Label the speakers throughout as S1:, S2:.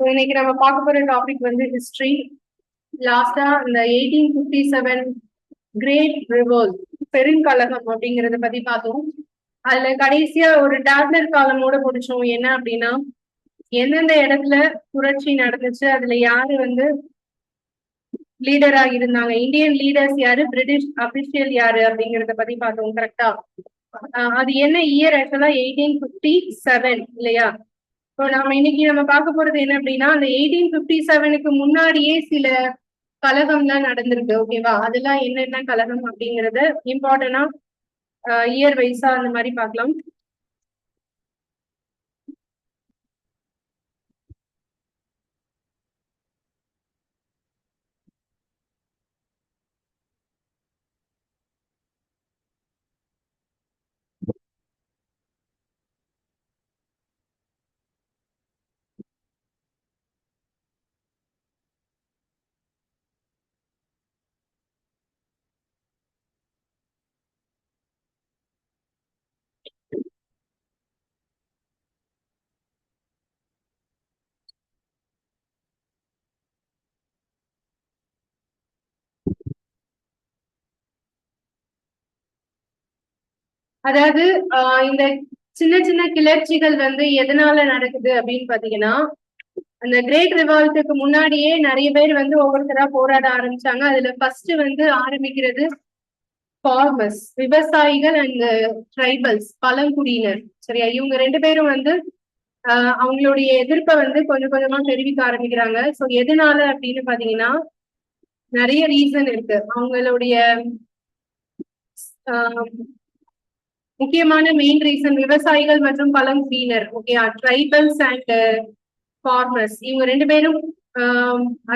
S1: இன்னைக்கு நம்ம பார்க்க போற டாபிக் வந்து ஹிஸ்டரி. லாஸ்டா இந்த 1857 கிரேட் ரிவோல்ட் பெருங்கலகம் அப்படிங்கறத பத்தி பார்த்தோம். அதுல கடைசியா ஒரு டாப்லர் காலமோட முடிச்சோம். என்ன அப்படின்னா, எந்தெந்த இடத்துல புரட்சி நடந்துச்சு, அதுல யாரு வந்து லீடரா இருந்தாங்க, இந்தியன் லீடர்ஸ் யாரு, பிரிட்டிஷ் அபிஷியல் யாரு அப்படிங்கறத பத்தி பார்த்தோம். கரெக்டா? அது என்ன இயர்? ஆக்சுவலா 1857 இல்லையா? இப்போ நம்ம பார்க்க போறது என்ன அப்படின்னா, அந்த 1857க்கு முன்னாடியே சில கலகம்லாம் நடந்திருக்கு. ஓகேவா? அதெல்லாம் என்னென்ன கலகம் அப்படிங்கறது இம்பார்ட்டன்டா இயர் வைஸா அந்த மாதிரி பார்க்கலாம். அதாவது இந்த சின்ன சின்ன கிளர்ச்சிகள் வந்து எதனால நடக்குது அப்படின்னு பாத்தீங்கன்னா, அந்த கிரேட் ரிவால்ட்டுக்கு முன்னாடியே நிறைய பேர் வந்து ஒவ்வொருத்தரா போராட ஆரம்பிச்சாங்க. அதுல ஃபர்ஸ்ட் வந்து ஆரம்பிக்கிறது ஃபார்மர்ஸ், விவசாயிகள் அண்ட் ட்ரைபல்ஸ், பழங்குடியினர். சரியா? இவங்க ரெண்டு பேரும் வந்து அவங்களுடைய எதிர்ப்பை வந்து கொஞ்சம் கொஞ்சமா தெரிவிக்க ஆரம்பிக்கிறாங்க. சோ எதனால அப்படின்னு பாத்தீங்கன்னா, நிறைய ரீசன் இருக்கு. அவங்களுடைய முக்கியமான மெயின் ரீசன் விவசாயிகள் மற்றும் பழங்குடியினர். ஓகே, ட்ரைபல்ஸ் அண்ட் ஃபார்மர்ஸ் இவங்க ரெண்டு பேரும்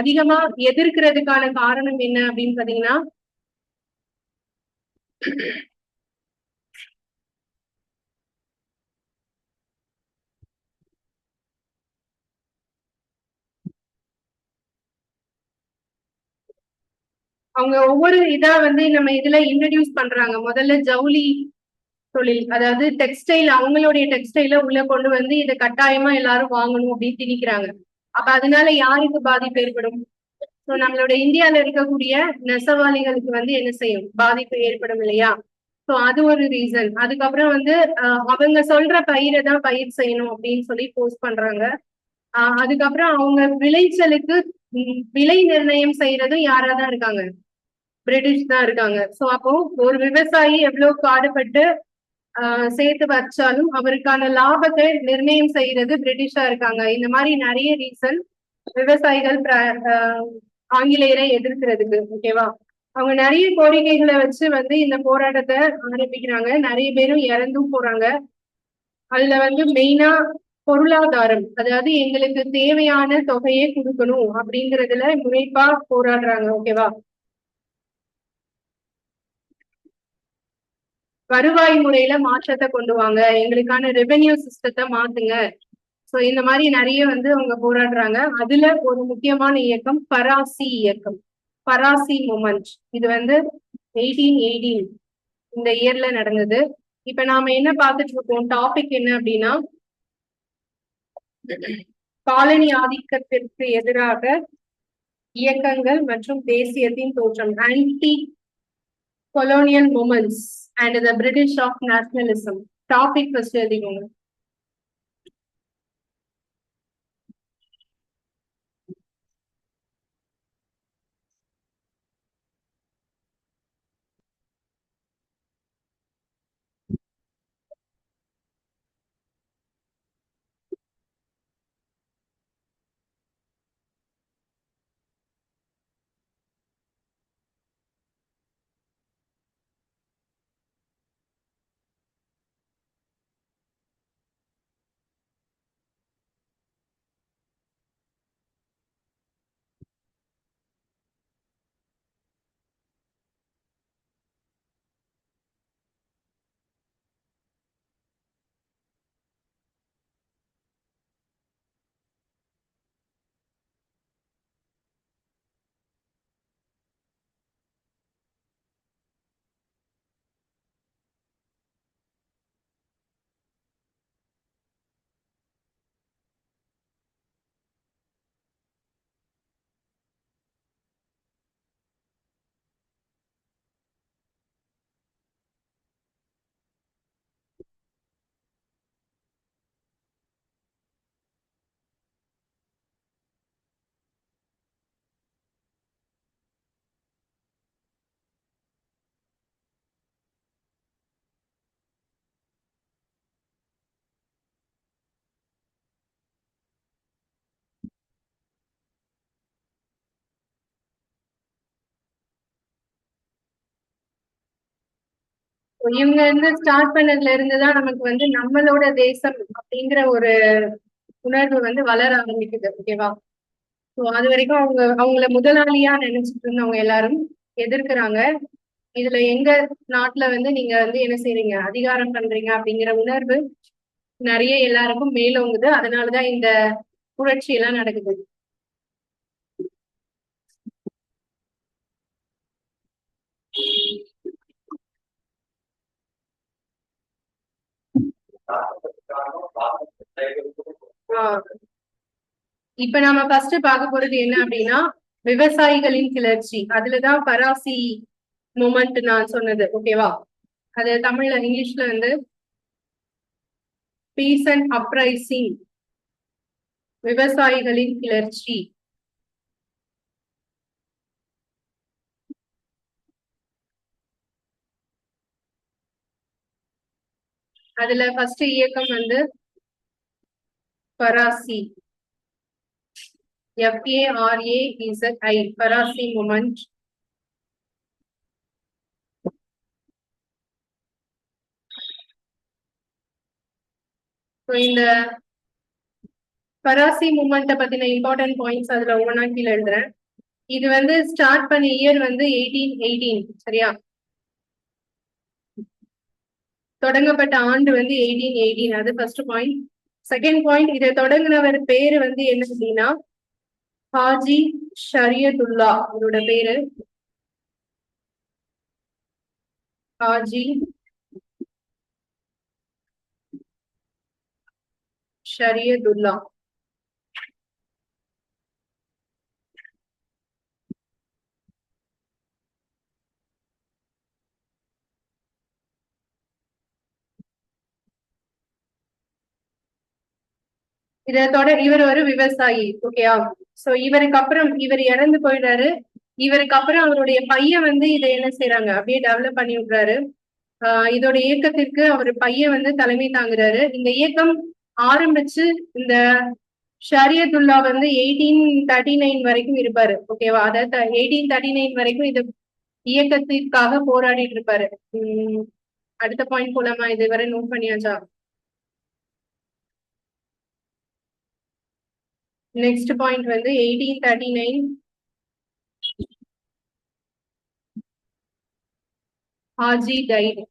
S1: அதிகமா எதிர்க்கிறதுக்கான காரணம் என்ன அப்படின்னு பாத்தீங்கன்னா, அவங்க ஒவ்வொரு இதா வந்து நம்ம இதுல இன்ட்ரடியூஸ் பண்றாங்க. முதல்ல ஜவுளி தொழில், அதாவது டெக்ஸ்டைல், அவங்களுடைய டெக்ஸ்டைல உள்ள கொண்டு வந்து இதை கட்டாயமா எல்லாரும் வாங்கணும் அப்படின்னு திணிக்கிறாங்க. அப்ப அதனால யாருக்கு பாதிப்பு ஏற்படும்? ஸோ நம்மளோட இந்தியால இருக்கக்கூடிய நெசவாளிகளுக்கு வந்து என்ன செய்யும்? பாதிப்பு ஏற்படும் இல்லையா? ஸோ அது ஒரு ரீசன். அதுக்கப்புறம் வந்து அவங்க சொல்ற பயிரை தான் பயிர் செய்யணும் அப்படின்னு சொல்லி போஸ்ட் பண்றாங்க. அதுக்கப்புறம் அவங்க விளைச்சலுக்கு விலை நிர்ணயம் செய்யறதும் யாராதான் இருக்காங்க? பிரிட்டிஷ் தான் இருக்காங்க. சோ அப்போ ஒரு விவசாயி எவ்வளவு பாடுபட்டு சேர்த்து வச்சாலும் அவருக்கான லாபத்தை நிர்ணயம் செய்யறது பிரிட்டிஷா இருக்காங்க. இந்த மாதிரி நிறைய ரீசன் விவசாயிகள் ஆங்கிலேயரை எதிர்க்கிறதுக்கு. ஓகேவா? அவங்க நிறைய கோரிக்கைகளை வச்சு வந்து இந்த போராட்டத்தை ஆரம்பிக்கிறாங்க. நிறைய பேரும் இறந்தும் போறாங்க. அதுல வந்து மெயினா பொருளாதாரம், அதாவது எங்களுக்கு தேவையான தொகையை கொடுக்கணும் அப்படிங்கறதுல முனைப்பா போராடுறாங்க. ஓகேவா? வருவாய் முறையில மாற்றத்தை கொண்டு வாங்க, எங்களுக்கான ரெவென்யூ சிஸ்டத்தை மாத்துங்க. சோ இந்த மாதிரி நிறைய வந்து அவங்க போராடுறாங்க. அதுல ஒரு முக்கியமான இயக்கம் பராசி இயக்கம், பராசி மூமெண்ட். இது வந்து 1818 இந்த இயர்ல நடந்தது. இப்ப நாம என்ன பார்த்துட்டு இருக்கோம்? டாபிக் என்ன அப்படின்னா, காலனி ஆதிக்கத்திற்கு எதிராக இயக்கங்கள் மற்றும் தேசியத்தின் தோற்றம், anti colonial movements and the British of nationalism. Topic first எழுதிக்கோங்க. இவங்க வந்து ஸ்டார்ட் பண்ணதுல இருந்துதான் நமக்கு வந்து நம்மளோட தேசம் அப்படிங்கிற ஒரு உணர்வு வந்து வளர ஆரம்பிக்குது. ஓகேவா? ஸோ அது வரைக்கும் அவங்கள முதலாளியா நினைச்சிட்டு இருந்தவங்க எல்லாரும் எதிர்க்கிறாங்க. இதுல எங்க நாட்டுல வந்து நீங்க வந்து என்ன செய்றீங்க, அதிகாரம் பண்றீங்க அப்படிங்கிற உணர்வு நிறைய எல்லாருக்கும் மேலோங்குது. அதனாலதான் இந்த புரட்சி எல்லாம் நடக்குது. இப்ப நாம ஃபர்ஸ்ட் பார்க்க போறது என்ன அப்படின்னா விவசாயிகளின் கிளர்ச்சி. அதுலதான் பராசி மூமெண்ட் நான் சொன்னது. ஓகேவா? அது தமிழ்ல இங்கிலீஷ்ல வந்து பீஸ் அண்ட் அப்ரைசிங், விவசாயிகளின் கிளர்ச்சி. அதுல ஃபர்ஸ்ட் இயக்கம் வந்து பராசி, FARAZI, பராசி மூமெண்ட். இந்த பராசி மூமெண்ட்டை பத்தின இம்பார்ட்டன்ட் பாயிண்ட்ஸ் அதுல ஒவ்வொன்றா கீழே எழுதுறேன். இது வந்து ஸ்டார்ட் பண்ண இயர் வந்து 1818. சரியா? தொடங்கப்பட்ட ஆண்டு வந்து 1818. அது ஃபர்ஸ்ட் பாயிண்ட். செகண்ட் பாயிண்ட், இதை தொடங்கினவர் பேரு வந்து என்ன அப்படின்னா ஹாஜி ஷரியதுல்லா. அவரோட பேரு ஹாஜி ஷரியதுல்லா. இவர் ஒரு விவசாயி. ஓகேயா? சோ இவருக்கு அப்புறம் இவர் இறந்து போயிடுறாரு. இவருக்கு அப்புறம் அவருடைய பையன் வந்து இதை என்ன செய்யறாங்க, அப்படியே டெவலப் பண்ணி விடுறாரு. இதோட இயக்கத்திற்கு அவர் பையன் வந்து தலைமை தாங்குறாரு. இந்த இயக்கம் ஆரம்பிச்சு இந்த ஷரியத்துல்லா வந்து 1839 வரைக்கும் இருப்பாரு. ஓகேவா? அதாவது 1839 வரைக்கும் இது இயக்கத்திற்காக போராடிட்டு இருப்பாரு. அடுத்த பாயிண்ட் போலாமா? இதுவரை நோட் பண்ணியாச்சா? நெக்ஸ்ட் பாயிண்ட் வந்து 1839 ஹாஜி டைட்.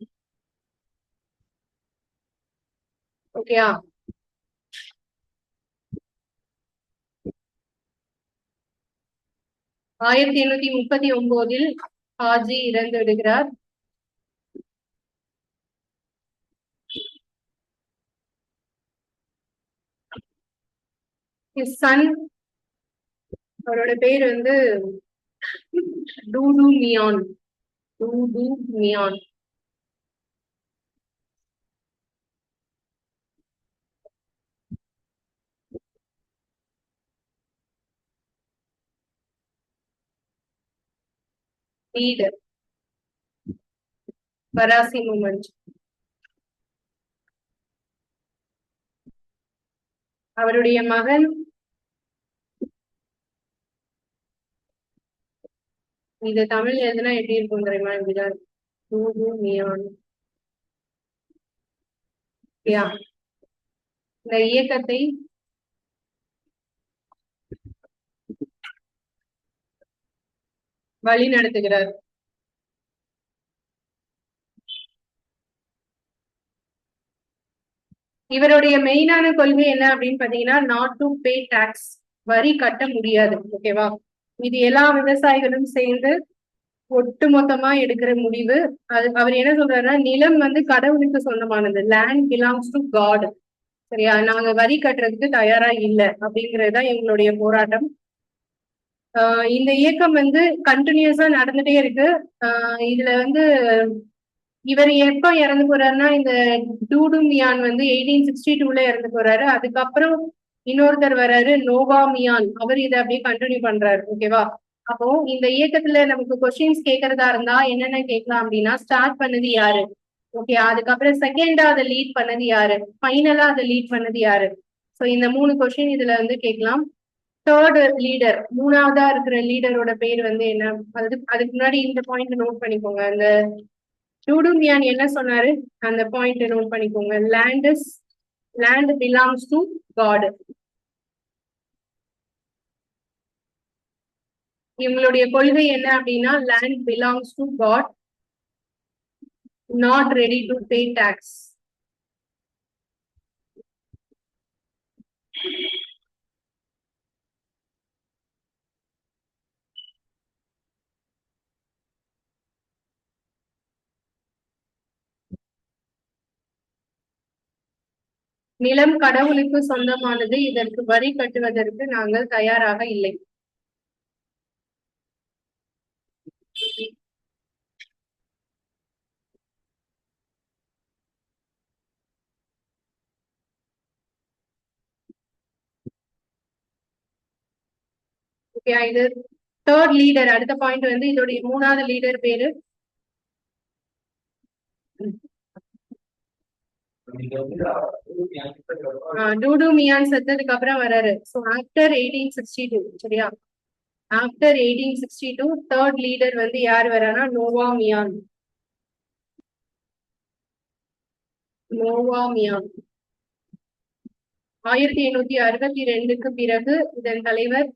S1: ஓகேயா? 1839 ஹாஜி இறந்து விடுகிறார். His son, அவரோட பேர் வந்து டூடு மியான். டூடு மியான். Leader Faraizi movement. அவருடைய மகன் இது தமிழ் எழுதுனா எப்படி இருக்கும் தெரியுமா? இப்படிதான் டூடு மியான். இந்த இயக்கத்தை வழி நடத்துகிறார். இவருடைய மெயினான கொள்கை என்ன அப்படின்னு பாத்தீங்கன்னா நாட் டு பே டாக்ஸ், வரி கட்ட முடியாது. ஓகேவா? இது எல்லா விவசாயிகளும் சேர்ந்து ஒட்டு மொத்தமா எடுக்கிற முடிவு. அவர் என்ன சொல்றாருன்னா நிலம் வந்து கடவுளுக்கு சொந்தமானது, லேண்ட் பிலாங்ஸ் டு காட். சரியா? நாங்க வரி கட்டுறதுக்கு தயாரா இல்லை அப்படிங்கறதுதான் எங்களுடைய போராட்டம். இந்த இயக்கம் வந்து கண்டினியூஸா நடந்துட்டே இருக்கு. இதுல வந்து இவர் எப்ப இறந்து போறாருன்னா இந்த டூடு மியான் வந்து 1862ல இறந்து போறாரு. அதுக்கப்புறம் இன்னொருத்தர் வர்றாரு நோவா மியான். அவர் இதை அப்படியே கண்டினியூ பண்றாரு. ஓகேவா? அப்போ இந்த இயக்கத்துல நமக்கு கொஸ்டின்ஸ் கேட்கறதா இருந்தா என்னென்ன கேட்கலாம் அப்படின்னா ஸ்டார்ட் பண்ணது யாரு? ஓகே, அதுக்கப்புறம் செகண்டா அதை லீட் பண்ணது யாரு? ஃபைனலா அதை லீட் பண்ணது யாரு? சோ இந்த 3 கொஸ்டின் இதுல வந்து கேட்கலாம். தேர்ட் லீடர், மூணாவதா இருக்கிற லீடரோட பேர் வந்து என்ன? அதுக்கு முன்னாடி இந்த பாயிண்ட் நோட் பண்ணிக்கோங்க. அந்த டூடுமியான் என்ன சொன்னாரு அந்த பாயிண்ட் நோட் பண்ணிக்கோங்க. Land belongs to God. இவங்களுடைய கொள்கை என்ன அப்படின்னா land belongs to God, not ready to pay tax. நிலம் கடவுளுக்கு சொந்தமானது, இதற்கு வரி கட்டுவதற்கு நாங்கள் தயாராக இல்லை. ஓகே, இது தேர்ட் லீடர். அடுத்த பாயிண்ட் வந்து இதோடைய மூணாவது லீடர் பேரு டூடுமியான். செத்ததுக்கு அப்புறம் வராரு. ஸோ ஆஃப்டர் 1862, சரியா? ஆஃப்டர் 1862 தேர்ட் லீடர் வந்து யார் வரானா நோவா மியான். 1862க்கு பிறகு இதன் தலைவர்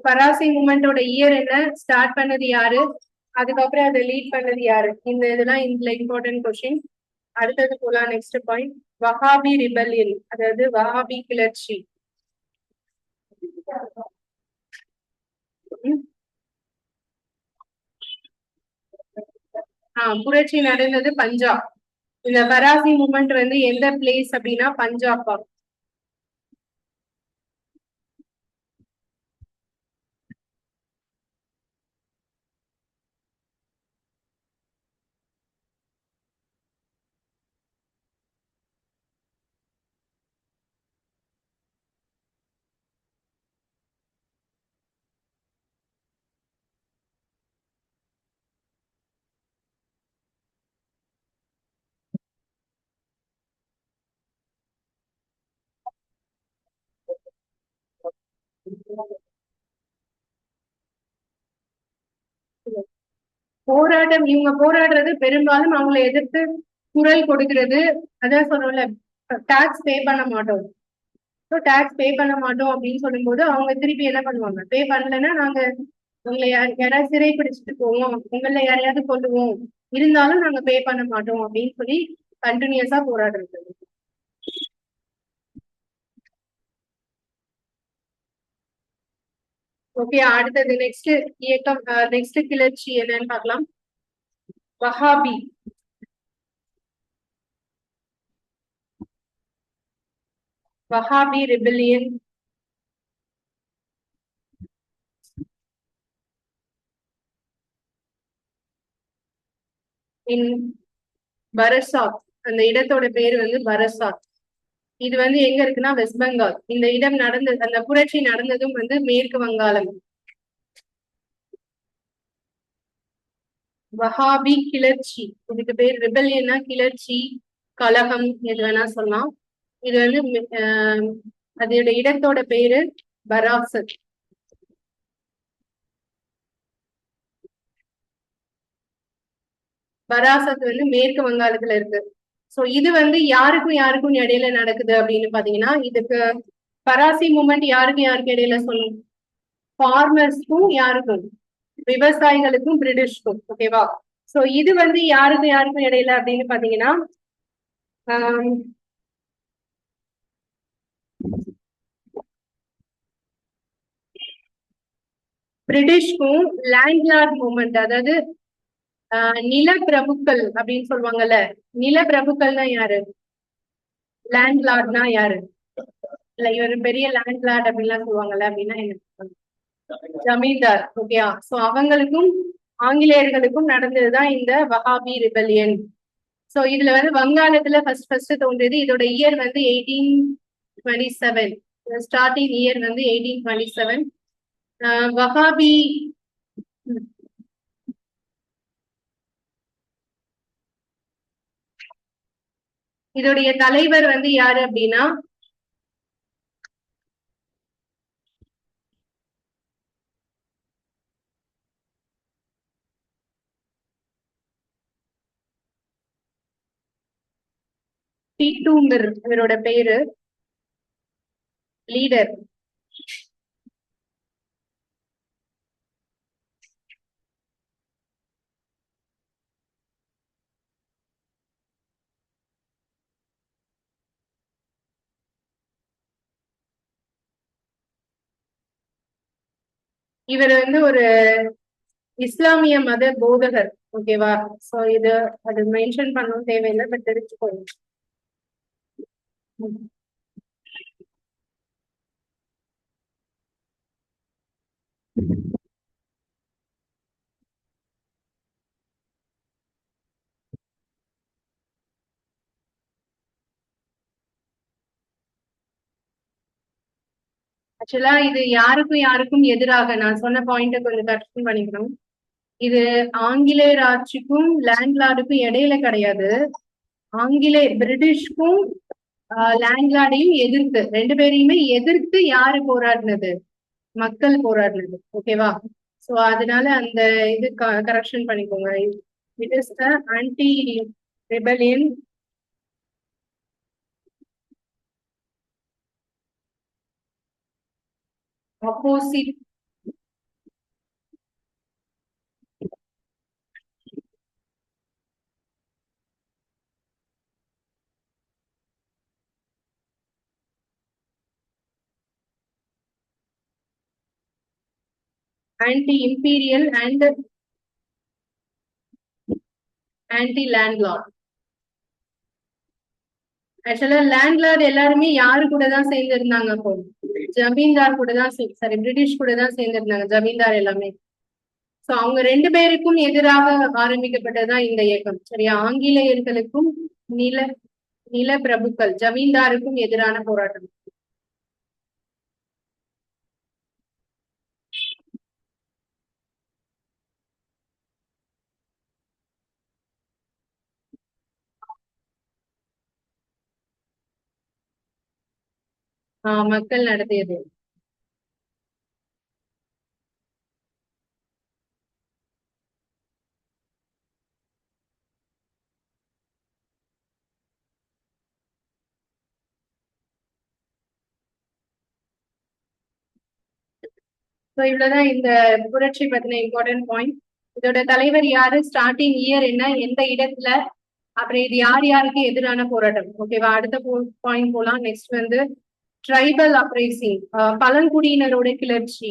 S1: பராசி மூமெண்டோட இயர் என்ன, ஸ்டார்ட் பண்ணது யாரு, அதுக்கப்புறம் அதை லீட் பண்ணது யாரு, இந்த இதெல்லாம் இதுல இம்பார்ட்டன்ட் கொஸ்டின். அடுத்தது போலாம் நெக்ஸ்ட் பாயிண்ட். வஹாபி ரிபல்லியன், அதாவது வஹாபி கிளர்ச்சி. புரட்சி நடந்தது பஞ்சாப். இந்த பராசி மூமெண்ட் வந்து எந்த பிளேஸ் அப்படின்னா பஞ்சாப். போராட்டம், இவங்க போராடுறது பெரும்பாலும் அவங்களை எதிர்த்து குரல் கொடுக்கிறது. அதான் சொல்றோம்ல, டாக்ஸ் பே பண்ண மாட்டோம். டாக்ஸ் பே பண்ண மாட்டோம் அப்படின்னு சொல்லும்போது அவங்க திருப்பி என்ன பண்ணுவாங்க, பே பண்ணலன்னா நாங்க உங்களை யாராவது சிறை பிடிச்சிட்டு போவோம், உங்களை யாரையாவது கொல்லுவோம், இருந்தாலும் நாங்க பே பண்ண மாட்டோம் அப்படின்னு சொல்லி கண்டினியூஸா போராடுறது. ஓகே, அடுத்தது நெக்ஸ்ட் இயக்கம், நெக்ஸ்ட் கிளர்ச்சி என்னன்னு பார்க்கலாம். வஹாபி. வஹாபி ரிபெல்லியன் இன் பரசாத். அந்த இடத்தோட பேரு வந்து பரசாத். இது வந்து எங்க இருக்குன்னா வெஸ்ட் பெங்கால். இந்த இடம் நடந்தது, அந்த புரட்சி நடந்ததும் வந்து மேற்கு வங்காளம். வஹாபி கிளர்ச்சி, இதுக்கு பேர் ரிபெல்லியனா கிளர்ச்சி, கலகம், எது வேணா சொல்லலாம். இது வந்து அதோட இடத்தோட பேரு பராசத். பராசத் வந்து மேற்கு வங்காளத்துல இருக்கு. சோ இது வந்து யாருக்கும் யாருக்கும் இடையில நடக்குது அப்படின்னு பாத்தீங்கன்னா, இதுக்கு பராசி மூமெண்ட் யாருக்கும் இடையில சொல்லும், ஃபார்மர்ஸ்க்கும் யாருக்கும், விவசாயிகளுக்கும் பிரிட்டிஷ்க்கும். ஓகேவா? சோ இது வந்து யாருக்கும் இடையில அப்படின்னு பாத்தீங்கன்னா பிரிட்டிஷ்க்கும் லேண்ட்லார்ட் மூமெண்ட், அதாவது நிலப்பிரபுக்கள் அப்படின்னு சொல்லுவாங்கல்ல. நிலப்பிரபுக்கள்னா யாரு, லேண்ட்லார்ட்னா யாரு, இல்ல இவர் பெரிய லேண்ட்லார்ட் அப்படின்லாம் சொல்லுவாங்கல்ல, அப்படின்னா என்ன, ஜமீன்தார். ஓகேயா? சோ அவங்களுக்கும் ஆங்கிலேயர்களுக்கும் நடந்ததுதான் இந்த வஹாபி ரிபெல்லியன். சோ இதுல வந்து வங்காளத்துல ஃபர்ஸ்ட் தோன்றியது. இதோட இயர் வந்து 1827. ஸ்டார்டிங் இயர் வந்து 1827. வஹாபி இதோடைய தலைவர் வந்து யாரு அப்படின்னா டீட்டூங்கர் இவரோட பேரு, லீடர். இவர் வந்து ஒரு இஸ்லாமிய மத போதகர். ஓகேவா? சோ இது அது மென்ஷன் பண்ணவும் தேவையில்லை, பட் தெரிஞ்சுக்கோங்க. ஆக்சுவலா இது யாருக்கும் யாருக்கும் எதிராக, நான் சொன்ன பாயிண்ட கொஞ்சம் கரெக்ஷன் பண்ணிக்கணும். இது ஆங்கிலேயர் ஆட்சிக்கும் லேண்ட்லார்டுக்கும் இடையில கிடையாது. பிரிட்டிஷ்க்கும் லேண்ட்லார்டையும் எதிர்த்து, ரெண்டு பேரையுமே எதிர்த்து யாரு போராடினது? மக்கள் போராடினது. ஓகேவா? சோ அதனால அந்த இது கரெக்ஷன் பண்ணிக்கோங்க. It is the anti rebellion opposite anti-imperial and anti-landlord. ஆக்சுவலா லேண்ட்லார்ட் எல்லாருமே யாரு கூட தான் சேர்ந்து இருந்தாங்க? அப்போ ஜமீன்தார் கூட தான், சாரி பிரிட்டிஷ் கூட தான் சேர்ந்து இருந்தாங்க ஜமீன்தார் எல்லாமே. சோ அவங்க ரெண்டு பேருக்கும் எதிராக ஆரம்பிக்கப்பட்டதுதான் இந்த இயக்கம். சரியா? ஆங்கிலேயர்களுக்கும் நில நில பிரபுக்கள் ஜமீன்தாருக்கும் எதிரான போராட்டம். மக்கள் நடத்தியது. ஸோ இவ்வளவுதான் இந்த புரட்சி பத்தின இம்பார்ட்டன்ட் பாயிண்ட். இதோட தலைவர் யாரு, ஸ்டார்டிங் இயர் என்ன, எந்த இடத்துல, அப்புறம் இது யார் யாருக்கு எதிரான போராட்டம். ஓகேவா? அடுத்த பாயிண்ட் போலாம். நெக்ஸ்ட் வந்து ட்ரைபல் அப்ரைசிங், பழங்குடியினரோட கிளர்ச்சி.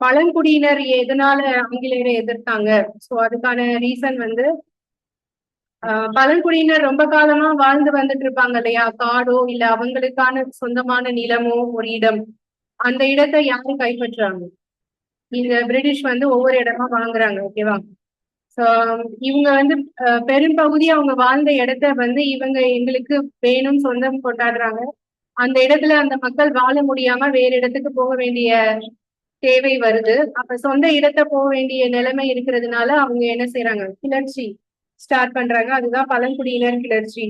S1: பழங்குடியினர் எதனால ஆங்கிலேயரை எதிர்த்தாங்க? சோ அதுக்கான ரீசன் வந்து பழங்குடியினர் ரொம்ப காலமா வாழ்ந்து வந்துட்டு இருப்பாங்க இல்லையா? காடோ இல்ல அவங்களுக்கான சொந்தமான நிலமோ ஒரு இடம், அந்த இடத்தை யாரு கைப்பற்றாங்க? இந்த பிரிட்டிஷ் வந்து ஒவ்வொரு இடமா வாங்குறாங்க. ஓகேவா? சோ இவங்க வந்து பெரும்பகுதி அவங்க வாழ்ந்த இடத்த வந்து இவங்க எங்களுக்கு வேணும் சொந்தம் கொண்டாடுறாங்க. அந்த இடத்துல அந்த மக்கள் வாழ முடியாம வேற இடத்துக்கு போக வேண்டிய தேவை வருது. அப்ப சொந்த இடத்த போக வேண்டிய நிலைமை இருக்கிறதுனால அவங்க என்ன செய்யறாங்க? கிளர்ச்சி ஸ்டார்ட் பண்றாங்க. அதுதான் பழங்குடியினர் கிளர்ச்சி.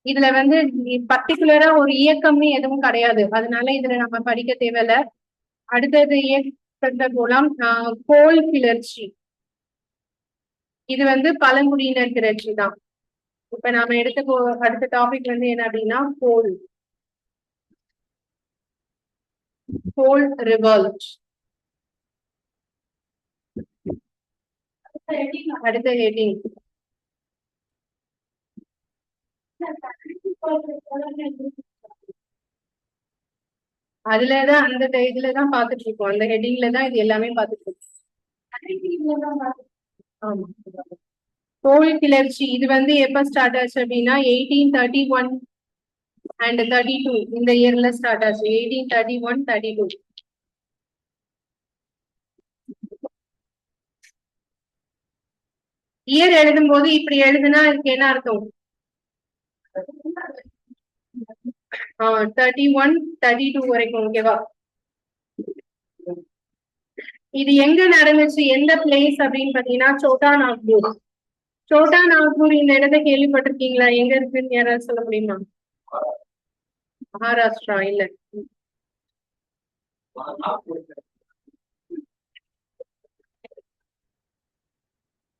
S1: இதுல வந்து பர்டிகுலரா ஒரு இயக்கம்னு எதுவும் கிடையாது, அதனால இதுல நம்ம படிக்க தேவையில்ல. அடுத்தது இயக்கத்தை போலாம். கோல் கிளர்ச்சி. இது வந்து பழங்குடியினர் கிளர்ச்சி தான். இப்ப நாம எடுத்த அடுத்த டாபிக் வந்து என்ன அப்படின்னா கோல் ரிவால்ட். அடுத்த ஹெட்டிங் அதுலதான் அந்த இதுலதான் பாத்துட்டு இருக்கோம். அந்த ஹெட்டிங்ல தான் இது எல்லாமே பாத்துட்டு இருக்கோம். ஆமா. கோல் கிளர்ச்சி இது வந்து எப்ப ஸ்டார்ட் ஆச்சு அப்படின்னா 1831 அண்ட் 32 இந்த இயர்ல ஸ்டார்ட் ஆச்சு. 1831, 32. இயர் எழுதும் போது இப்படி எழுதுனா இதுக்கு என்ன அர்த்தம்? 31, 32 வரைக்கும். ஓகேவா? இது எங்க நடந்துச்சு, எந்த பிளேஸ் அப்படின்னு பாத்தீங்கன்னா சோட்டா நாக்பூர். சோட்டா நாக்பூர் இந்த இடத்த கேள்விப்பட்டிருக்கீங்களா? எங்க இருக்குன்னு யாராவது சொல்ல முடியுமா? மகாராஷ்டிரா இல்ல.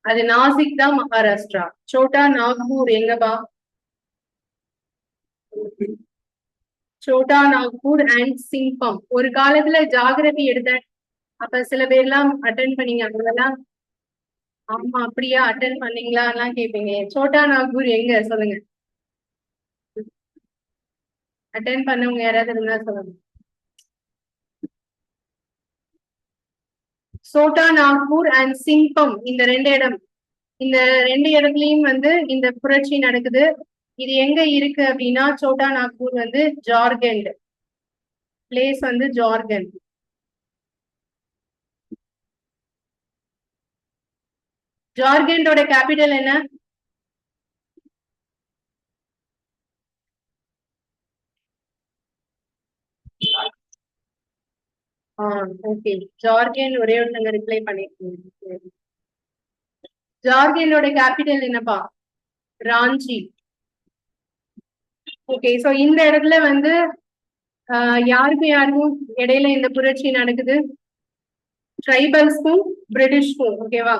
S1: அது நாசிக் தான் மகாராஷ்டிரா. சோட்டா நாக்பூர் எங்கப்பா? சோட்டா நாக்பூர் அண்ட் சிங்பம். ஒரு காலத்துல ஜாகிரபி எடுத்தேன். அப்ப சில பேர்லாம் அட்டன் பண்ணீங்க அதெல்லாம். ஆமா அப்படியா அட்டன் பண்ணீங்களா எல்லாம் கேட்பீங்க. சோட்டா நாக்பூர் எங்க சொல்லுங்க. அட்டன் பண்ணவங்க யாராவது இருந்தா சொல்லுங்க. சோட்டா நாக்பூர் அண்ட் சிங்பம் இந்த ரெண்டு இடம். இந்த ரெண்டு இடத்துலயும் வந்து இந்த புரட்சி நடக்குது. இது எங்க இருக்கு அப்படின்னா சோட்டா நாக்பூர் வந்து ஜார்க்கண்ட். பிளேஸ் வந்து ஜார்க்கண்ட். ஜார்க்கண்டோட கேபிட்டல் என்ன? ஓகே. ஜார்க்கண்ட் ஒரே ஒருத்தங்க ரிப்ளை பண்ணிருக்கீங்க. ஜார்க்கண்டோட கேபிட்டல் என்னப்பா? ராஞ்சி. ஓகே. சோ இந்த இடத்துல வந்து யாருக்கும் யாருக்கும் இடையில இந்த புரட்சி நடக்குது? ட்ரைபல்ஸ்க்கும் பிரிட்டிஷ்க்கும். ஓகேவா?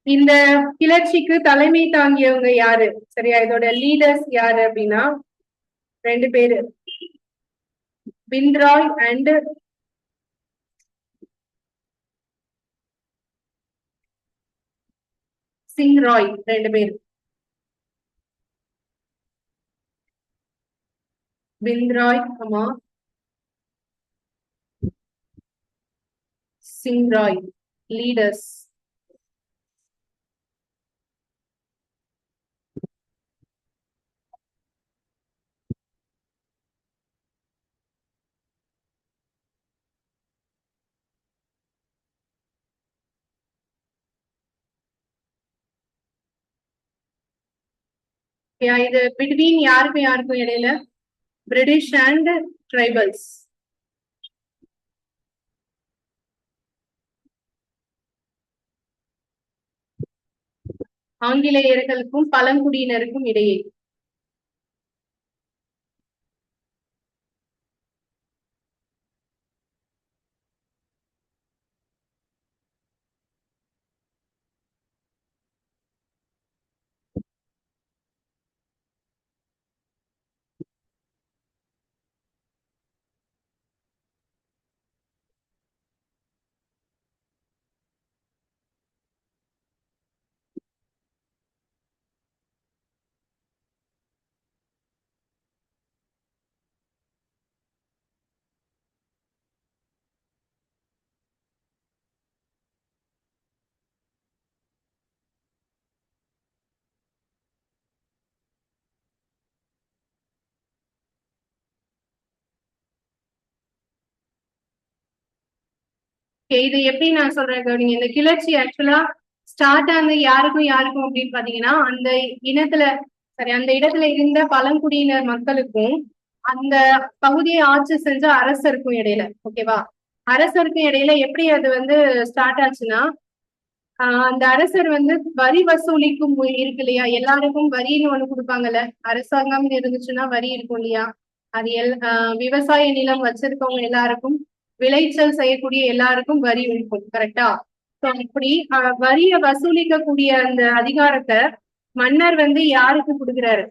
S1: இந்த கிளர்ச்சிக்கு தலைமை தாங்கியவங்க யாரு? சரியா? இதோட லீடர்ஸ் யாரு அப்படின்னா ரெண்டு பேரு. பிந்த்ராய் அண்ட் சிங் ராய் ரெண்டு பேர். பிந்த்ராய் ஆமா, சிங் ராய் லீடர்ஸ். இது பிட்வீன் யாருக்கும் யாருக்கும் இடையில? British and tribals. ஆங்கிலேயர்களுக்கும் பழங்குடியினருக்கும் இடையே. இது எப்படி நான் சொல்றேன் கவனிங்க. இந்த கிளர்ச்சி ஆக்சுவலா ஸ்டார்ட் ஆனது யாருக்கும் யாருக்கும் அப்படின்னு பாத்தீங்கன்னா அந்த இனத்துல சரி அந்த இடத்துல இருந்த பழங்குடியினர் மக்களுக்கும் அந்த பகுதியை ஆட்சி செஞ்ச அரசருக்கும் இடையில. ஓகேவா? அரசருக்கும் இடையில எப்படி அது வந்து ஸ்டார்ட் ஆச்சுன்னா அந்த அரசர் வந்து வரி வசூலிக்கும் இருக்கு இல்லையா? எல்லாருக்கும் வரின்னு ஒண்ணு கொடுப்பாங்கல்ல. அரசாங்கம் இருந்துச்சுன்னா வரி இருக்கும் இல்லையா? அது விவசாய நிலம் வச்சிருக்கவங்க எல்லாருக்கும், விளைச்சல் செய்யக்கூடிய எல்லாருக்கும் வரி இருக்கும். கரெக்டா? அப்படி வரிய வசூலிக்கக்கூடிய அந்த அதிகாரத்தை மன்னர் வந்து யாருக்கு கொடுக்குறாரு?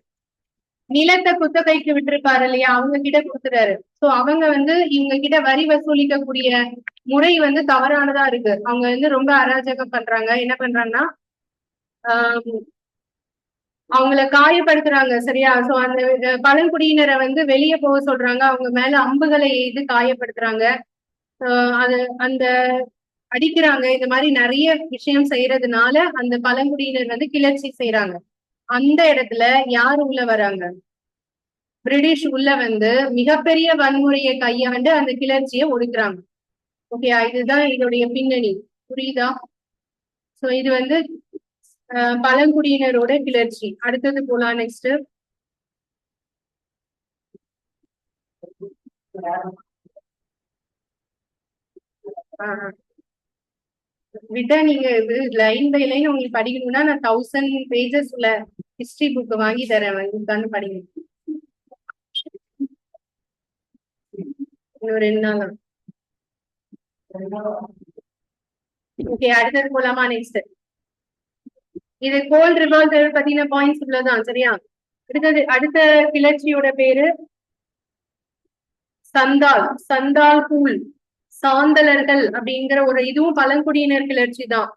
S1: நிலத்தை குத்தகைக்கு விட்டுருப்பாரு இல்லையா? அவங்க கிட்ட கொடுத்துறாரு. சோ அவங்க வந்து இவங்க கிட்ட வரி வசூலிக்கக்கூடிய முறை வந்து தவறானதா இருக்கு. அவங்க வந்து ரொம்ப அராஜகம் பண்றாங்க. என்ன பண்றாங்கன்னா அவங்கள காயப்படுத்துறாங்க. சரியா? சோ அந்த பழங்குடியினரை வந்து வெளியே போக சொல்றாங்க. அவங்க மேல அம்புகளை எய்து காயப்படுத்துறாங்க. அது அந்த அடிக்கிறாங்க. இந்த மாதிரி நிறைய விஷயம் செய்யறதுனால அந்த பழங்குடியினர் வந்து கிளர்ச்சி செய்யறாங்க. அந்த இடத்துல யார் உள்ள வராங்க? பிரிட்டிஷ் உள்ள வந்து மிகப்பெரிய வன்முறையை கையாண்டு அந்த கிளர்ச்சியை ஒடுக்குறாங்க. ஓகே, இதுதான் இதோடைய பின்னணி. புரியுதா? சோ இது வந்து பழங்குடியினரோட கிளர்ச்சி. அடுத்தது போலாம் நெக்ஸ்ட். விட்டா நீங்க இது லைன் பை லைன் உங்களுக்கு படிக்கணும்னா நான் 1000 pages உள்ள ஹிஸ்டரி புக் வாங்கி தரேன், வந்து உட்காந்து படிங்க. இன்னும் 2 நாள். ஓகே, அடுத்தது போலாமா நெக்ஸ்ட். இது கோல் ரிவால்வர் பத்தின பாயிண்ட்ஸ் இவ்வளவுதான், சரியா? அடுத்த கிளர்ச்சியோட பேரு சந்தால், சந்தால் கூல், சாந்தலர்கள் அப்படிங்கிற ஒரு இதுவும் பழங்குடியினர் கிளர்ச்சி தான்.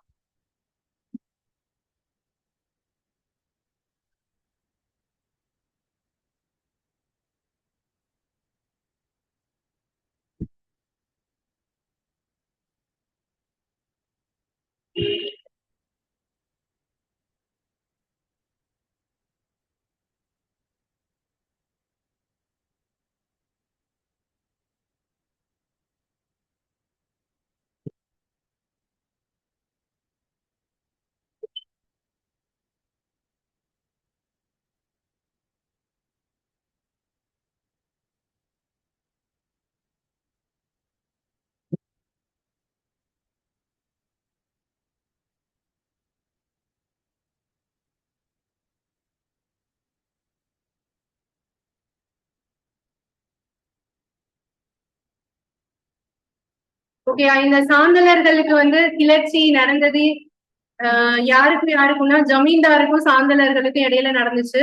S1: ஓகே, இந்த சாந்தலர்களுக்கு வந்து கிளர்ச்சி நடந்தது யாருக்குன்னா ஜமீன்தாருக்கும் சாந்தலர்களுக்கும் இடையில நடந்துச்சு.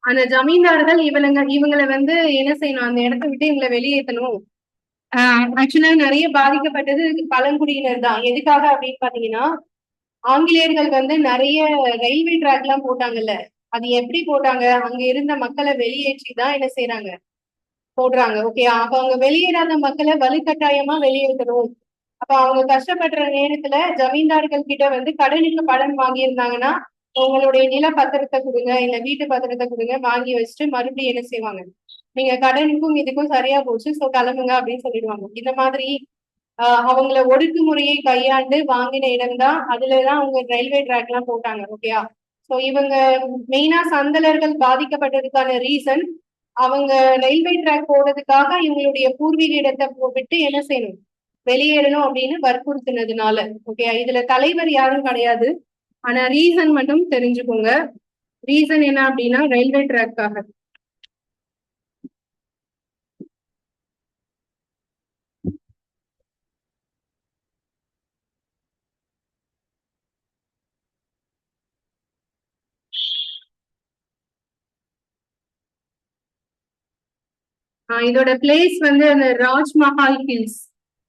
S1: அந்த ஜமீன்தார்கள் இவங்களை வந்து என்ன செய்யணும், அந்த இடத்த விட்டு இவங்களை வெளியேற்றணும். ஆக்சுவலா நிறைய பாதிக்கப்பட்டது பழங்குடியினர் தான். எதுக்காக அப்படின்னு பாத்தீங்கன்னா, ஆங்கிலேயர்கள் வந்து நிறைய ரயில்வே ட்ராக் எல்லாம் போட்டாங்கல்ல, அது எப்படி போட்டாங்க, அங்க இருந்த மக்களை வெளியேற்றி தான் என்ன செய்யறாங்க, போடுறாங்க. ஓகே, அப்ப அவங்க வெளியேறாத மக்களை வலுக்கட்டாயமா வெளியேற்றணும். அப்ப அவங்க கஷ்டப்படுற நேரத்துல ஜமீன்தார்கள் கிட்ட வந்து கடனுக்கு படம் வாங்கியிருந்தாங்கன்னா, உங்களுடைய நில பத்திரத்தை கொடுங்க, இல்ல வீட்டு பத்திரத்தை கொடுங்க, வாங்கி வச்சுட்டு மறுபடியும் என்ன செய்வாங்க, நீங்க கடனுக்கும் இதுக்கும் சரியா போச்சு, சோ கிளம்புங்க அப்படின்னு சொல்லிடுவாங்க. இந்த மாதிரி அவங்கள ஒடுக்குமுறையை கையாண்டு வாங்கின இடம் தான், அதுலதான் அவங்க ரயில்வே ட்ராக் எல்லாம் போட்டாங்க. ஓகேயா? சோ இவங்க மெயினா சந்தலர்கள் பாதிக்கப்பட்டதுக்கான ரீசன், அவங்க ரயில்வே ட்ராக் போடுறதுக்காக இவங்களுடைய பூர்வீக இடத்தை விட்டு என்ன செய்யணும், வெளியேறணும் அப்படின்னு வற்புறுத்தினதுனால. ஓகே, இதுல தலைவர் யாரும் கிடையாது, ஆனா ரீசன் மட்டும் தெரிஞ்சுக்கோங்க. ரீசன் என்ன அப்படின்னா ரயில்வே ட்ராக்காக. இதோட பிளேஸ் வந்து அந்த ராஜ்மஹால் ஹில்ஸ்.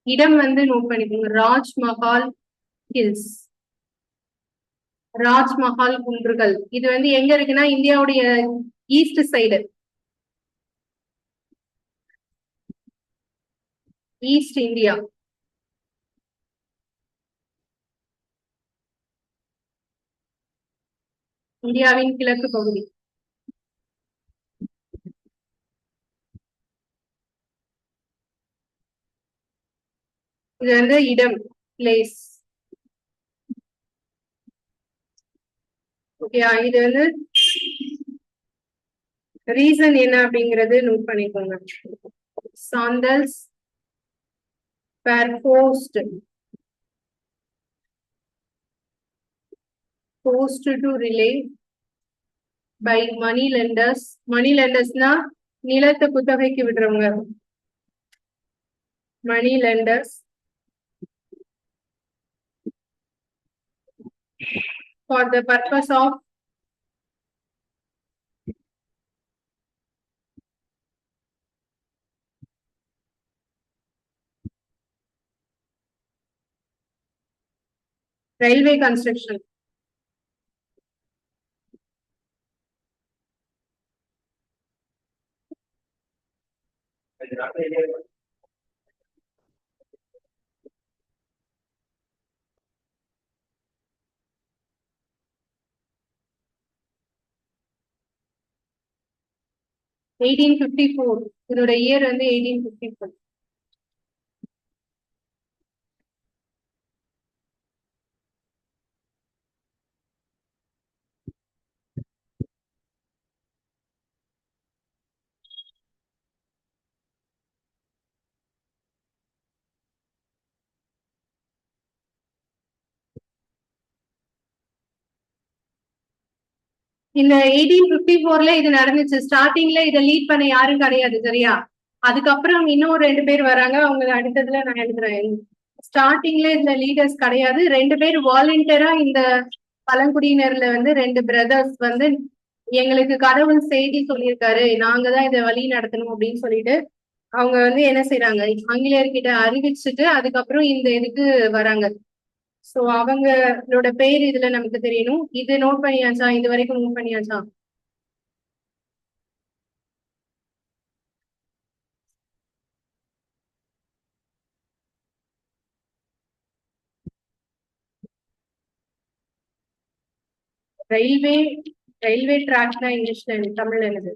S1: இடம் வந்து நோட் பண்ணிக்கோங்க, ராஜ்மஹால் ஹில்ஸ், ராஜ்மஹால் குன்றுகள். இது வந்து எங்க இருக்குன்னா இந்தியாவுடைய ஈஸ்ட் சைடு, ஈஸ்ட் இந்தியா. இந்தியாவின் கிழக்கு பகுதி. இது வந்து இடம், பிளேஸ். ஓகே, இது வந்து ரீசன் என்ன அப்படிங்கறது நோட் பண்ணிக்கோங்க. Santhals were forced to relay by money lenders. Money லெண்டர்ஸ்னா நிலத்தை குத்தகைக்கு விடுறவங்க, money lenders, for the purpose of railway construction. (1854). இதோட இயர் வந்து 1854. இந்த 1854 இது நடந்துச்சு. ஸ்டார்டிங்ல இதை லீட் பண்ண யாரும் கிடையாது, சரியா? அதுக்கப்புறம் இன்னும் 2 பேர் வராங்க. அவங்க அடுத்ததுல நான் எழுதுறேன். ஸ்டார்டிங்ல இதுல லீடர்ஸ் கிடையாது. 2 பேர் வாலண்டியரா இந்த பழங்குடியினர்ல வந்து 2 பிரதர்ஸ் வந்து எங்களுக்கு கடவுள் செய்தி சொல்லியிருக்காரு, நாங்க தான் இதை வழி நடத்தணும் அப்படின்னு சொல்லிட்டு அவங்க வந்து என்ன செய்யறாங்க, ஆங்கிலேயர்கிட்ட அறிவிச்சுட்டு அதுக்கப்புறம் இந்த இதுக்கு வராங்க. சோ அவங்களோட பேர் இதுல நமக்கு தெரியணும். இது நோட் பண்ணியாச்சா? இது வரைக்கும் நோட் பண்ணியாச்சா? ரயில்வே ரயில்வே ட்ராக்னா இங்கிலீஷ்ல தமிழ்ல என்னது?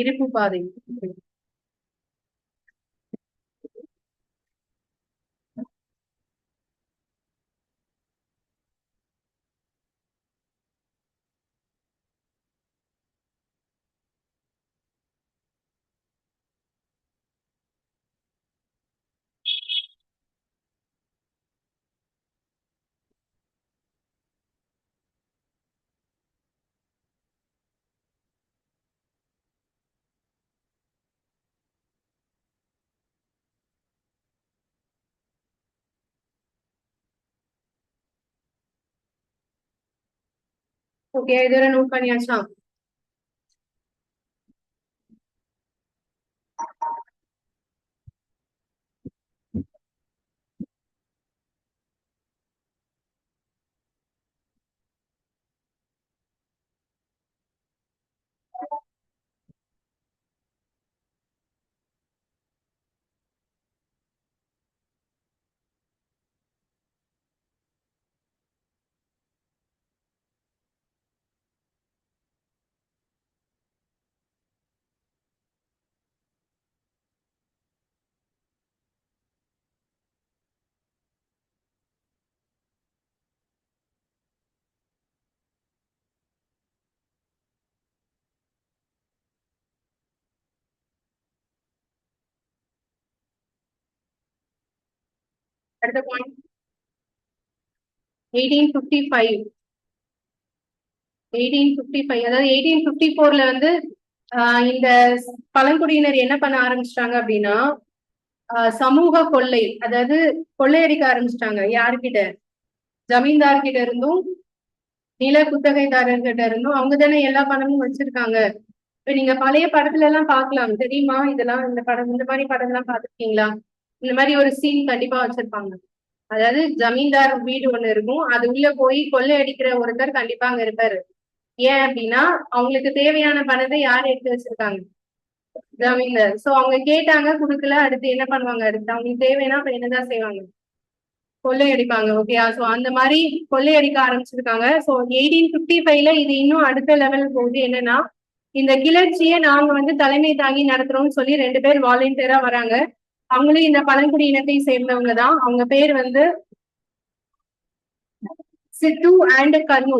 S1: இருப்பு பாதை. ஓகே, இதுவரை நோட் பண்ணியாச்சா? அடுத்த பாயிண்ட் 1855. 1855, அதாவது 1854 வந்து இந்த பழங்குடியினர் என்ன பண்ண ஆரம்பிச்சிட்டாங்க அப்படின்னா, சமூக கொள்ளை, அதாவது கொள்ளையடிக்க ஆரம்பிச்சிட்டாங்க. யாருக்கிட்ட? ஜமீன்தார் கிட்ட இருந்தும் நில குத்தகைதாரர்கிட்ட இருந்தும். அவங்க தானே எல்லா பணமும் வச்சிருக்காங்க. இப்ப நீங்க பழைய படத்துல எல்லாம் பாக்கலாம், தெரியுமா? இதெல்லாம் இந்த படம், இந்த மாதிரி படம் எல்லாம் பாத்துருக்கீங்களா? இந்த மாதிரி ஒரு சீன் கண்டிப்பா வச்சிருப்பாங்க. அதாவது ஜமீன்தார் வீடு ஒண்ணு இருக்கும், அது உள்ள போய் கொள்ளையடிக்கிற ஒருத்தர் கண்டிப்பா அங்க இருப்பாரு. ஏன் அப்படின்னா அவங்களுக்கு தேவையான பணத்தை யார் எடுத்து வச்சிருக்காங்க? ஜமீன்தார். சோ அவங்க கேட்டாங்க, குடுக்கல. அடுத்து என்ன பண்ணுவாங்க? அடுத்து அவங்களுக்கு தேவைன்னா அப்ப என்னதான் செய்வாங்க? கொள்ளையடிப்பாங்க. ஓகேயா? சோ அந்த மாதிரி கொள்ளையடிக்க ஆரம்பிச்சிருக்காங்க. சோ 1855 இது இன்னும் அடுத்த லெவல் போகுது. என்னன்னா, இந்த கிளர்ச்சியை நாங்க வந்து தலைமை தாங்கி நடத்துறோம்னு சொல்லி 2 பேர் வாலண்டியரா வராங்க. அவங்களும் இந்த பழங்குடி இனத்தை சேர்ந்தவங்க தான். அவங்க பேர் வந்து சித்து அண்ட் கர்னூ.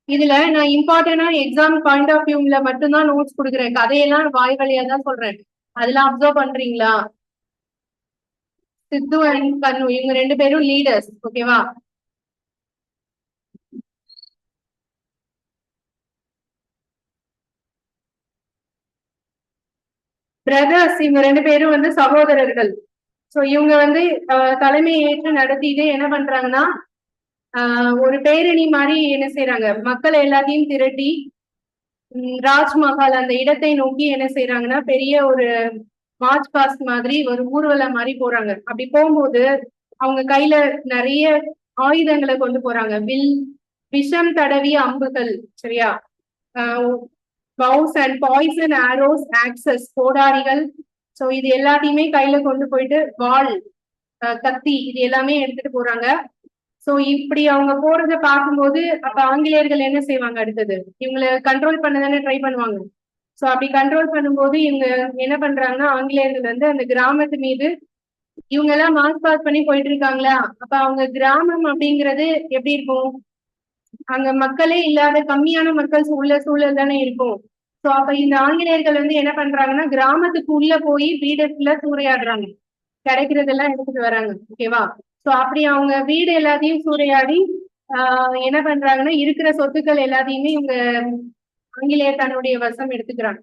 S1: இதுல நான் இம்பார்ட்டன்டா எக்ஸாம் பாயிண்ட் ஆஃப் வியூல மட்டும்தான் நோட்ஸ் கொடுக்குறேன். கதையெல்லாம் வாய் வழியா தான் சொல்றேன். அதெல்லாம் அப்சர்வ் பண்றீங்களா? சித்து அண்ட் கர்னூ இவங்க 2 பேரும் லீடர்ஸ். ஓகேவா? பிரதர்ஸ். இவங்க 2 பேரும் வந்து சகோதரர்கள். சோ இவங்க வந்து தலைமை ஏற்று நடத்திட்டு என்ன பண்றாங்கன்னா, ஒரு பேரணி மாதிரி என்ன செய்யறாங்க, மக்கள் எல்லாத்தையும் திரட்டி ராஜ்மஹால் அந்த இடத்தை நோக்கி என்ன செய்யறாங்கன்னா, பெரிய ஒரு மார்ச் பாஸ்ட் மாதிரி ஒரு ஊர்வலம் மாதிரி போறாங்க. அப்படி போகும்போது அவங்க கையில நிறைய ஆயுதங்களை கொண்டு போறாங்க. விஷம் தடவிய அம்புகள், சரியா? Bows and poison arrows, axes, கோடாரிகள். சோ இது எல்லாத்தையுமே கையில கொண்டு போயிட்டு வாள், கத்தி, இது எல்லாமே எடுத்துட்டு போறாங்க. சோ இப்படி அவங்க போறத பார்க்கும்போது அப்ப ஆங்கிலேயர்கள் என்ன செய்வாங்க? அடுத்தது இவங்களை கண்ட்ரோல் பண்ணதானே ட்ரை பண்ணுவாங்க. சோ அப்படி கண்ட்ரோல் பண்ணும்போது இவங்க என்ன பண்றாங்கன்னா, ஆங்கிலேயர்கள் வந்து அந்த கிராமத்து மீது இவங்க எல்லாம் மார்க் பாஸ் பண்ணி போயிட்டு இருக்காங்களா, அப்ப அவங்க கிராமம் அப்படிங்கிறது எப்படி இருக்கும்? அங்க மக்களே இல்லாத கம்மியான மக்கள் உள்ள சூழல் தானே இருக்கும். சோ அப்ப இந்த ஆங்கிலேயர்கள் வந்து என்ன பண்றாங்கன்னா கிராமத்துக்கு உள்ள போய் வீடுக்குள்ள சூறையாடுறாங்க, கிடைக்கிறதெல்லாம் எடுத்துட்டு வராங்க. ஓகேவா? சோ அப்படி அவங்க வீடு எல்லாத்தையும் சூறையாடி என்ன பண்றாங்கன்னா இருக்கிற சொத்துக்கள் எல்லாத்தையுமே இவங்க ஆங்கிலேயர் தன்னுடைய வசம் எடுத்துக்கிறாங்க.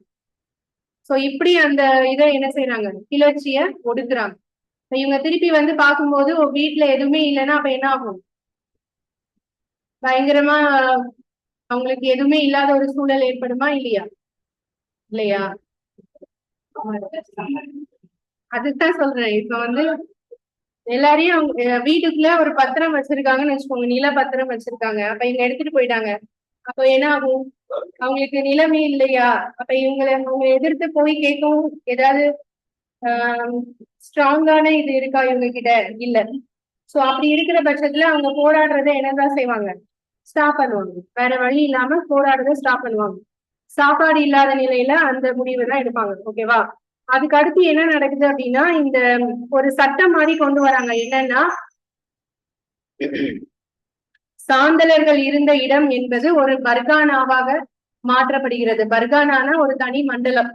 S1: சோ இப்படி அந்த இதை என்ன செய்யறாங்க, கிளர்ச்சிய ஒடுக்குறாங்க. இவங்க திருப்பி வந்து பார்க்கும்போது வீட்டுல எதுவுமே இல்லைன்னா அப்ப என்ன ஆகும்? பயங்கரமா அவங்களுக்கு எதுவுமே இல்லாத ஒரு சூழல் ஏற்படுமா இல்லையா? இல்லையா? அதுதான் சொல்றேன். இப்ப வந்து எல்லாரையும் அவங்க வீட்டுக்குள்ள ஒரு பத்திரம் வச்சிருக்காங்கன்னு வச்சுக்கோங்க, நில பத்திரம் வச்சிருக்காங்க. அப்ப இவங்க எடுத்துட்டு போயிட்டாங்க. அப்ப என்ன ஆகும்? அவங்களுக்கு நிலமே இல்லையா? அப்ப அவங்க எதிர்த்து போய் கேட்கவும் ஏதாவது ஸ்ட்ராங்கான இது இருக்கா இவங்க கிட்ட? இல்ல. சோ அப்படி இருக்கிற பட்சத்துல அவங்க போராடுறதை என்னதான் செய்வாங்க? ஸ்டாப் பண்ணுவாங்க. வேற வழி இல்லாம போராடுறதை ஸ்டாப் பண்ணுவாங்க. சாப்பாடு இல்லாத நிலையில அந்த முடிவு தான் எடுப்பாங்க. ஓகேவா? அதுக்கு அடுத்து என்ன நடக்குது அப்படின்னா, இந்த ஒரு சட்டம் மாதிரி கொண்டு வராங்க. என்னன்னா, சாந்தலர்கள் இருந்த இடம் என்பது ஒரு பர்கானாவாக மாற்றப்படுகிறது. பர்கானானா ஒரு தனி மண்டலம்.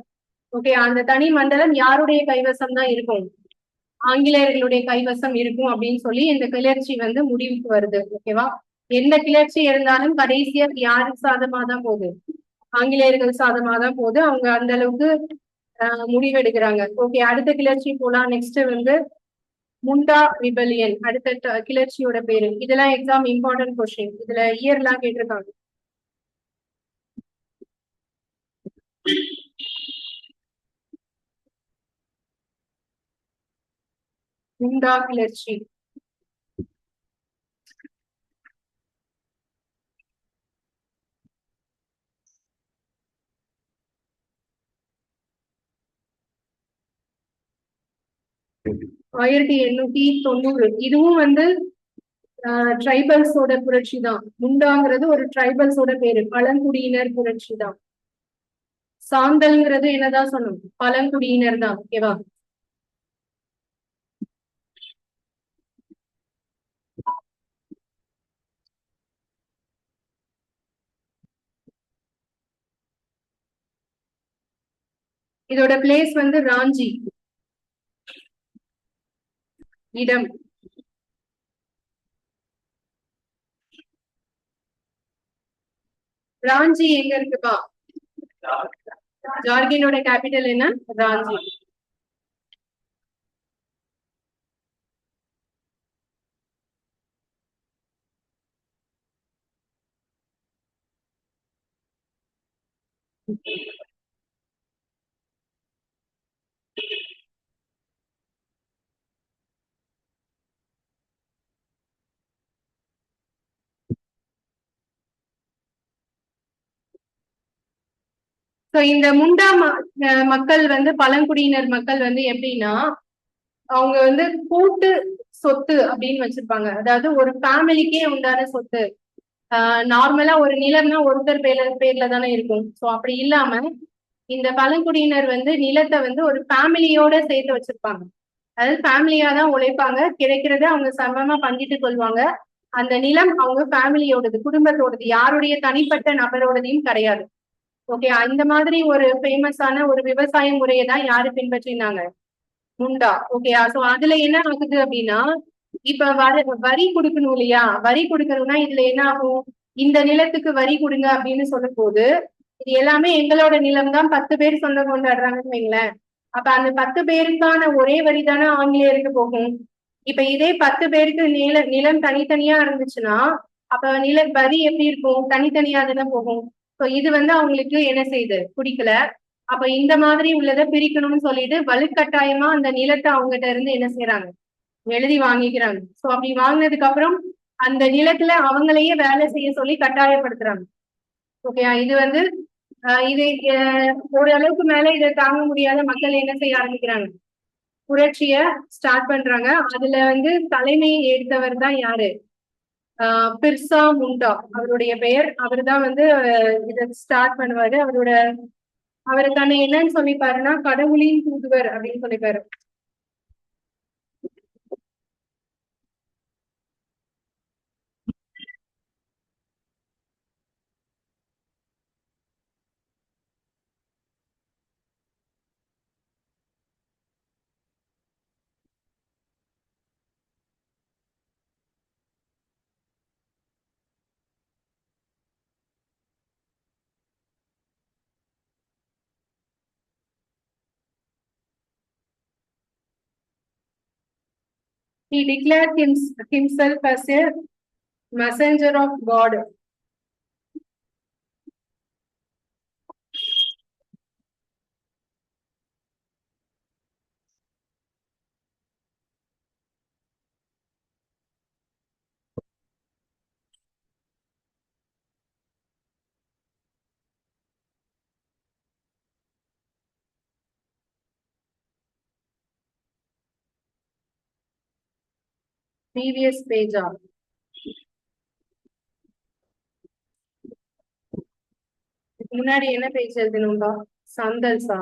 S1: ஓகே, அந்த தனி மண்டலம் யாருடைய கைவசம் தான் இருக்கும்? ஆங்கிலேயர்களுடைய கைவசம் இருக்கும் அப்படின்னு சொல்லி இந்த கிளர்ச்சி வந்து முடிவுக்கு வருது. ஓகேவா? எந்த கிளர்ச்சி இருந்தாலும் கடைசியா யாரு சாதமா தான் போகுது? ஆங்கிலேயர்கள் சாதமா தான் போகுது. அவங்க அந்த அளவுக்கு முடிவெடுக்கிறாங்க. ஓகே, அடுத்த கிளர்ச்சி போலாம். நெக்ஸ்ட் வந்து முண்டா ரிபெலியன். அடுத்த கிளர்ச்சியோட பேரு. இதெல்லாம் எக்ஸாம் இம்பார்ட்டன்ட் கொஸ்டின். இதுல இயர் எல்லாம் கேட்டிருக்காங்க. முண்டா கிளர்ச்சி 1890. இதுவும் வந்து ட்ரைபல்ஸோட புரட்சி தான். முண்டாங்கிறது ஒரு ட்ரைபல்ஸோட பேரு, பழங்குடியினர் புரட்சி தான். சாந்தல்ங்கிறது என்னதான் சொன்னோம்? பழங்குடியினர் தான். ஓகேவா? இதோட பிளேஸ் வந்து ராஞ்சி. இடம் ராஞ்சி எங்க இருக்குப்பா? ஜார்க்கண்டோட கேபிட்டல் என்ன? ராஞ்சி. இந்த முண்டா மக்கள் வந்து பழங்குடியினர் மக்கள் வந்து எப்படின்னா, அவங்க வந்து கூட்டு சொத்து அப்படின்னு வச்சிருப்பாங்க. அதாவது ஒரு ஃபேமிலிக்கே உண்டான சொத்து. நார்மலா ஒரு நிலம்னா ஒருத்தர் பேர்ல தானே இருக்கும். சோ அப்படி இல்லாம இந்த பழங்குடியினர் வந்து நிலத்தை வந்து ஒரு ஃபேமிலியோட சேர்த்து வச்சிருப்பாங்க. அதாவது ஃபேமிலியா தான் உழைப்பாங்க, கிடைக்கிறத அவங்க சமமா பங்கிட்டு கொள்வாங்க. அந்த நிலம் அவங்க ஃபேமிலியோடது, குடும்பத்தோடது, யாருடைய தனிப்பட்ட நபரோடதையும் கிடையாது. ஓகே, அந்த மாதிரி ஒரு ஃபேமஸான ஒரு விவசாய முறையை தான் யாரு பின்பற்றினாங்க? முண்டா. ஓகே, சோ அதுல என்ன ஆகுது அப்படின்னா, இப்ப வரி கொடுக்கணும் இல்லையா? வரி கொடுக்கணும்னா இதுல என்ன ஆகும்? இந்த நிலத்துக்கு வரி கொடுங்க அப்படின்னு சொல்லும் போது, இது எல்லாமே எங்களோட நிலம் தான் 10 பேர் சொந்தம் கொண்டாடுறாங்கன்னு வைங்களேன். அப்ப அந்த 10 பேருக்கான ஒரே வரி தானே ஆங்கிலேயருக்கு போகும். இப்ப இதே 10 பேருக்கு நிலம் தனித்தனியா இருந்துச்சுன்னா, அப்ப வரி எப்படி இருக்கும்? தனித்தனியா தானே போகும். சோ இது வந்து அவங்களுக்கு என்ன செய்யுது? பிடிக்கல. அப்ப இந்த மாதிரி உள்ளதை பிரிக்கணும்னு சொல்லிட்டு வலுக்கட்டாயமா அந்த நிலத்தை அவங்ககிட்ட இருந்து என்ன செய்யறாங்க? எழுதி வாங்கிக்கிறாங்க. சோ அப்படி வாங்கினதுக்கு அப்புறம் அந்த நிலத்துல அவங்களையே வேலை செய்ய சொல்லி கட்டாயப்படுத்துறாங்க. ஓகேயா? இது வந்து இது ஓரளவுக்கு மேல இதை தாங்க முடியாத மக்கள் என்ன செய்ய ஆரம்பிக்கிறாங்க? புரட்சிய ஸ்டார்ட் பண்றாங்க. அதுல வந்து தலைமை எடுத்தவர் தான் யாரு? பிர்சா முண்டா அவருடைய பெயர். அவர் தான் வந்து இதை ஸ்டார்ட் பண்ணுவாரு. அவருக்கான என்னன்னு சொல்லிப்பாருன்னா கடவுளின் தூதுவர் அப்படின்னு சொல்லிப்பாரு. He declared himself as a messenger of God. Previous page. முன்னாடி என்ன பேஜ் எழுதணும்பா? சந்தல்ஸா?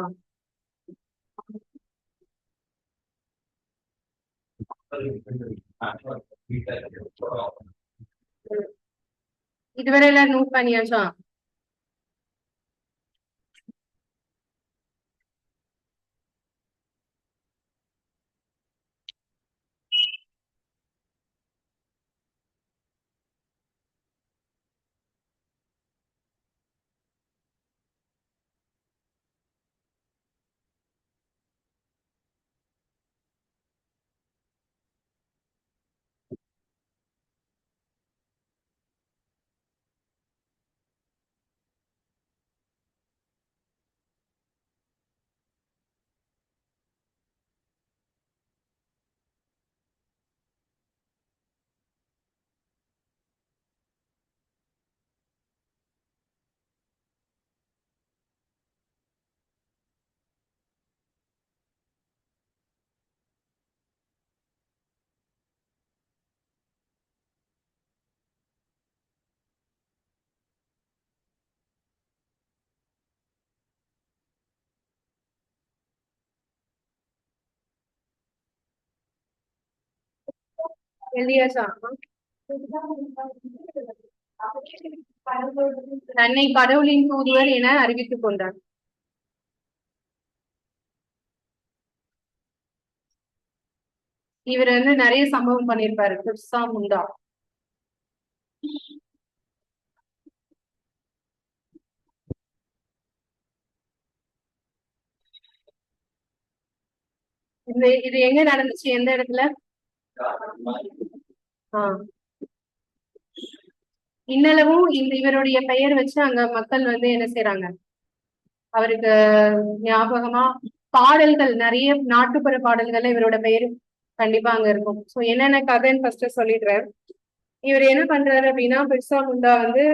S1: இதுவரை எல்லாம் நோட் பண்ணியாச்சா? எழுதியாச்சா? தன்னை கடவுளின் தூதுவர் என அறிவித்துக் கொண்டார். இவர் வந்து நிறைய சம்பவம் பண்ணியிருப்பாரு. பிர்சா முண்டா. இது எங்க நடந்துச்சு? எந்த இடத்துல? இன்னளவும் இவருடைய பெயர் வச்சு அங்க மக்கள் வந்து என்ன செய்யறாங்க? அவருக்கு ஞாபகமா பாடல்கள், நிறைய நாட்டுப்புற பாடல்கள்ல இவரோட பெயர் கண்டிப்பா அங்க இருக்கும். சோ என்னென்ன கதைன்னு ஃபர்ஸ்ட் சொல்லிடுறேன். இவர் என்ன பண்றாரு அப்படின்னா, பிர்சா முண்டா வந்து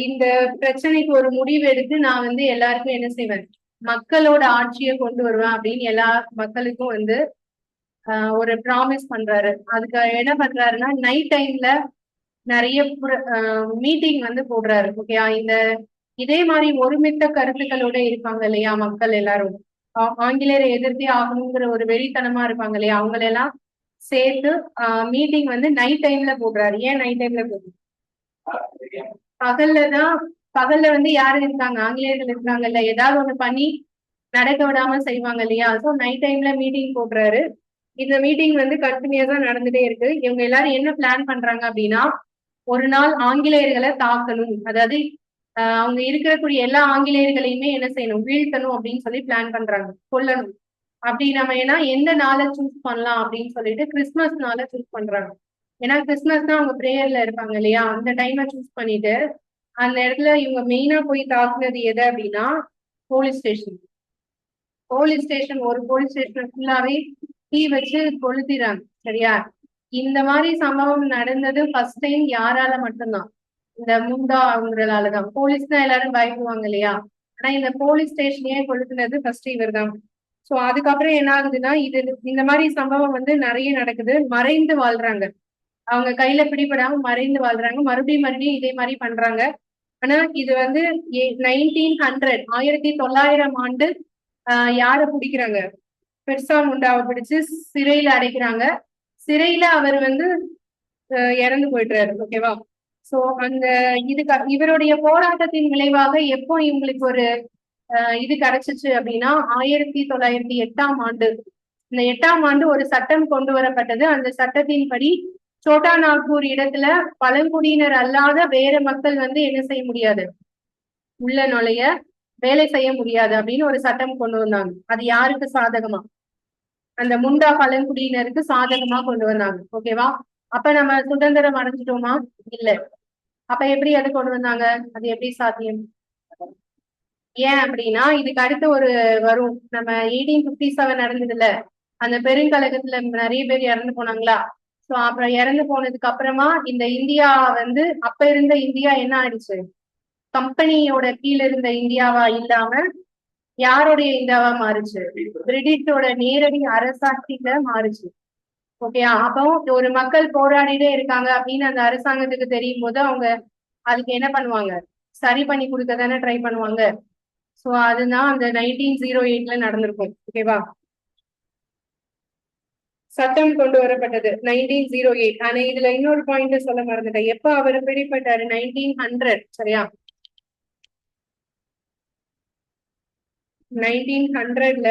S1: இந்த பிரச்சனைக்கு ஒரு முடிவு எடுத்து நான் வந்து எல்லாருக்கும் என்ன செய்வேன், மக்களோட ஆட்சியை கொண்டு வருவேன் அப்படின்னு எல்லா மக்களுக்கும் வந்து ஒரு ப்ராமிஸ் பண்றாரு. அதுக்கு என்ன பண்றாருன்னா, நைட் டைம்ல நிறைய மீட்டிங் வந்து போடுறாரு. ஓகேயா? இதே மாதிரி ஒருமித்த கருத்துக்களோட இருப்பாங்க இல்லையா மக்கள் எல்லாரும், ஆங்கிலேயரை எதிர்த்தே ஆகணுங்கிற ஒரு வெறித்தனமா இருப்பாங்க இல்லையா, அவங்களெல்லாம் சேர்த்து மீட்டிங் வந்து நைட் டைம்ல போடுறாரு. ஏன் நைட் டைம்ல போடுறாரு? பகல்ல வந்து யாரு இருக்காங்க? ஆங்கிலேயர்கள் இருக்காங்கல்ல, ஏதாவது ஒண்ணு பண்ணி நடக்க விடாம செய்வாங்க இல்லையா. ஸோ நைட் டைம்ல மீட்டிங் போடுறாரு. இந்த மீட்டிங் வந்து கண்டினியூஸா நடந்துட்டே இருக்கு. இவங்க எல்லாரும் என்ன பிளான் பண்றாங்க அப்படின்னா, ஒரு நாள் ஆங்கிலேயர்களை தாக்கணும், அதாவது அவங்க இருக்கக்கூடிய எல்லா ஆங்கிலேயர்களையுமே என்ன செய்யணும், வீழ்த்தணும் அப்படின்னு சொல்லி பிளான் பண்றாங்க, கொல்லணும். அப்படி நம்ம ஏன்னா எந்த நாளை சூஸ் பண்ணலாம் அப்படின்னு சொல்லிட்டு கிறிஸ்துமஸ் நாளை சூஸ் பண்றாங்க. ஏன்னா கிறிஸ்துமஸ் தான் அவங்க பிரேயர்ல இருப்பாங்க இல்லையா, அந்த டைமை சூஸ் பண்ணிட்டு அந்த இடத்துல இவங்க மெயினா போய் தாக்குனது எது அப்படின்னா, போலீஸ் ஸ்டேஷன். போலீஸ் ஸ்டேஷன், ஒரு போலீஸ் ஸ்டேஷன் ஃபுல்லாவே தீ வச்சு கொளுத்திடுறாங்க. சரியா? இந்த மாதிரி சம்பவம் நடந்தது ஃபர்ஸ்ட் டைம் யாரால மட்டும்தான்? இந்த முண்டா அவங்களாலதான். போலீஸ் தான் எல்லாரும் பயப்படுவாங்க இல்லையா, ஆனா இந்த போலீஸ் ஸ்டேஷனையே கொளுத்துனது ஃபர்ஸ்ட் இவர் தான். சோ அதுக்கப்புறம் என்ன ஆகுதுன்னா, இந்த மாதிரி சம்பவம் வந்து நிறைய நடக்குது. மறைந்து வாழ்றாங்க, அவங்க கையில பிடிபடாம மறைந்து வாழ்றாங்க. மறுபடியும் இதே மாதிரி பண்றாங்க. ஆனா இது வந்து 1900, 1900 ஆண்டு யார பிடிக்கிறாங்க? பிர்சா முண்டாவை பிடிச்சு சிறையில அடைக்கிறாங்க. சிறையில அவர் வந்து இறந்து போயிட்டாரு. ஓகேவா? சோ அந்த இவருடைய போராட்டத்தின் விளைவாக எப்போ இவங்களுக்கு ஒரு இது கிடைச்சிச்சு அப்படின்னா, 1908 ஆண்டு. இந்த 8ஆம் ஆண்டு ஒரு சட்டம் கொண்டு வரப்பட்டது. அந்த சட்டத்தின்படி சோட்டா நாக்பூர் இடத்துல பழங்குடியினர் அல்லாத வேற மக்கள் வந்து என்ன செய்ய முடியாது, உள்ள நுழைய, வேலை செய்ய முடியாது அப்படின்னு ஒரு சட்டம் கொண்டு வந்தாங்க. அது யாருக்கு சாதகமா? அந்த முண்டா பழங்குடியினருக்கு சாதகமா கொண்டு வந்தாங்க. ஓகேவா? அப்ப நம்ம சுதந்திரம் அடைஞ்சிட்டோமா? இல்ல. அப்ப எப்படி அது கொண்டு வந்தாங்க? அது எப்படி சாத்தியம்? ஏன் அப்படின்னா இதுக்கு அடுத்து ஒரு வரும். நம்ம 1857 நடந்ததுல அந்த பெருங்கழகத்துல நிறைய பேர் இறந்து போனாங்களா? சோ அப்புறம் இறந்து போனதுக்கு அப்புறமா இந்த இந்தியா வந்து அப்ப இருந்த இந்தியா என்ன ஆயிடுச்சு? கம்பெனியோட கீழ இருந்த இந்தியாவா இல்லாம யாருடைய இந்தியாவா மாறுச்சு? பிரிட்டிஷோட நேரடி அரசாட்சியில மாறுச்சு. ஓகேயா? அப்போ ஒரு மக்கள் போராடிட்டே இருக்காங்க அப்படின்னு அந்த அரசாங்கத்துக்கு தெரியும் போது அவங்க அதுக்கு என்ன பண்ணுவாங்க? சரி பண்ணி கொடுக்க தானே ட்ரை பண்ணுவாங்க. சோ அதுதான் அந்த 1908 நடந்திருக்கும். ஓகேவா? சட்டம் கொண்டு வரப்பட்டது 1908. ஆனா இதுல இன்னொரு பாயிண்ட் சொல்ல மறந்துட்டேன். எப்ப அவர் பிடிப்பட்டாரு? 1900. சரியா? 1900ல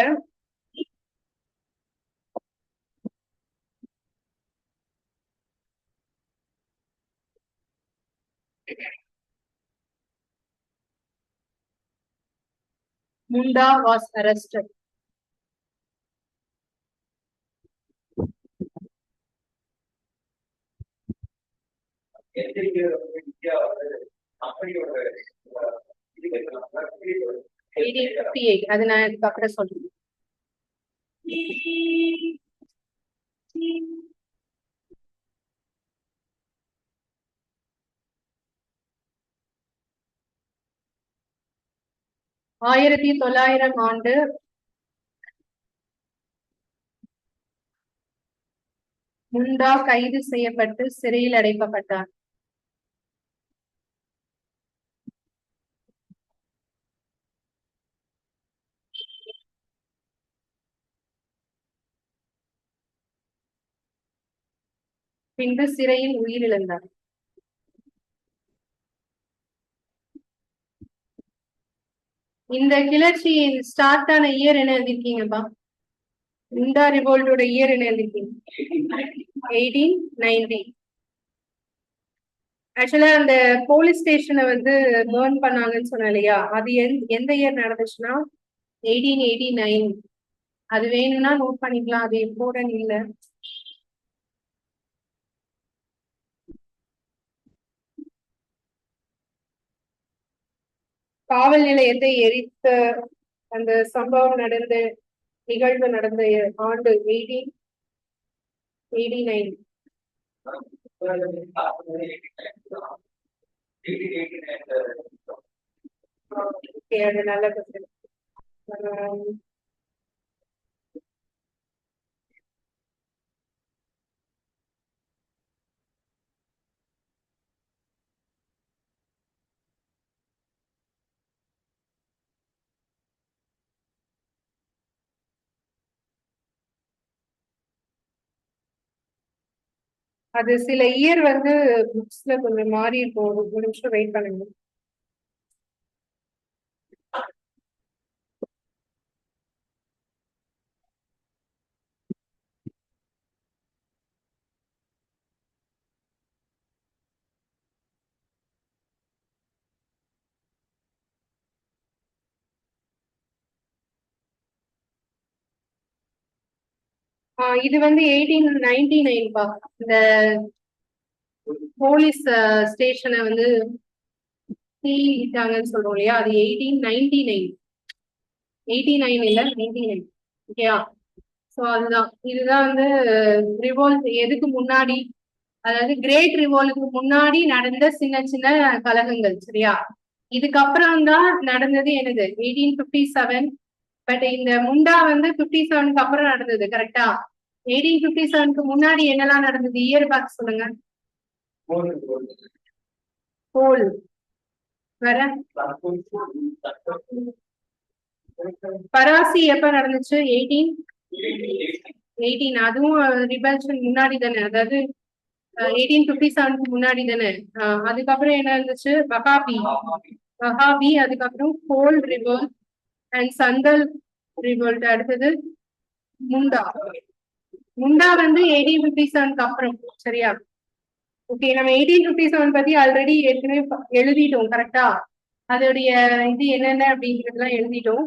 S1: முண்டா வாஸ் arrested. அது நான் இதுக்கப்புறம் சொல்றேன். ஆயிரத்தி 900 ஆண்டு முண்டா கைது செய்யப்பட்டு சிறையில் அடைக்கப்பட்டார். பின்பு சிறையில் உயிரிழந்தார். இந்த கிளர்ச்சி ஸ்டார்ட் ஆன இயர் என்ன எழுதிருக்கீங்கப்பா? முண்டா ரிவோல்டோட இயர் என்ன எழுதிருக்கீங்க? 1890. ஆக்சுவலா அந்த போலீஸ் ஸ்டேஷனை வந்து பேர்ன் பண்ணாங்கன்னு சொன்னேன் இல்லையா? அது எந்த இயர் நடந்துச்சுன்னா 1889. அது வேணும்னா நோட் பண்ணிக்கலாம். அது இம்பார்ட்டன்ட் இல்ல. காவல் நிலையத்தை எரித்த அந்த சம்பவம் நடந்த நிகழ்வு நடந்த ஆண்டு 1889. அது நல்ல கொஸ்டின். அது சில இயர் வந்து புக்ஸ்ல கொஞ்சம் மாறி இருக்கும். ஒரு நிமிஷம் வெயிட் பண்ணுங்க. இது வந்து 1899 பா. இந்த போலீஸ் ஸ்டேஷனை வந்து தீட்டாங்கன்னு சொல்றோம் இல்லையா? அது 1899. 89 இல்ல 99. ஓகேயா? சோ அதுதான். இதுதான் வந்து ரிவோல்ட் எதுக்கு முன்னாடி, அதாவது கிரேட் ரிவோல்ட்டுக்கு முன்னாடி நடந்த சின்ன சின்ன கலகங்கள். சரியா? இதுக்கப்புறம் தான் நடந்தது என்னது? 1857. பட் இந்த முண்டா வந்து 57க்கு அப்புறம் நடந்தது. கரெக்டா? 1857க்கு முன்னாடி என்னெல்லாம் நடந்தது? இயர் பார்த்து சொல்லுங்க. கோல் வேற. பராசி எப்ப நடந்துச்சு? 1818. அதுவும் ரிபல்ஷன் முன்னாடி தானே, அதாவது 1857க்கு முன்னாடி தானே. அதுக்கப்புறம் என்ன இருந்துச்சு? வஹாபி. அதுக்கப்புறம் கோல் ரிவோல்ட் அண்ட் சந்தல் ரிவோல்ட். அடுத்தது முண்டா. முண்டா வந்து 1857க்கு அப்புறம். சரியா? ஓகே, நம்ம 1857 பத்தி ஆல்ரெடி ஏற்கனவே எழுதிட்டோம். கரெக்டா? அதோடைய இது என்னென்ன அப்படிங்கிறதுலாம் எழுதிட்டோம்.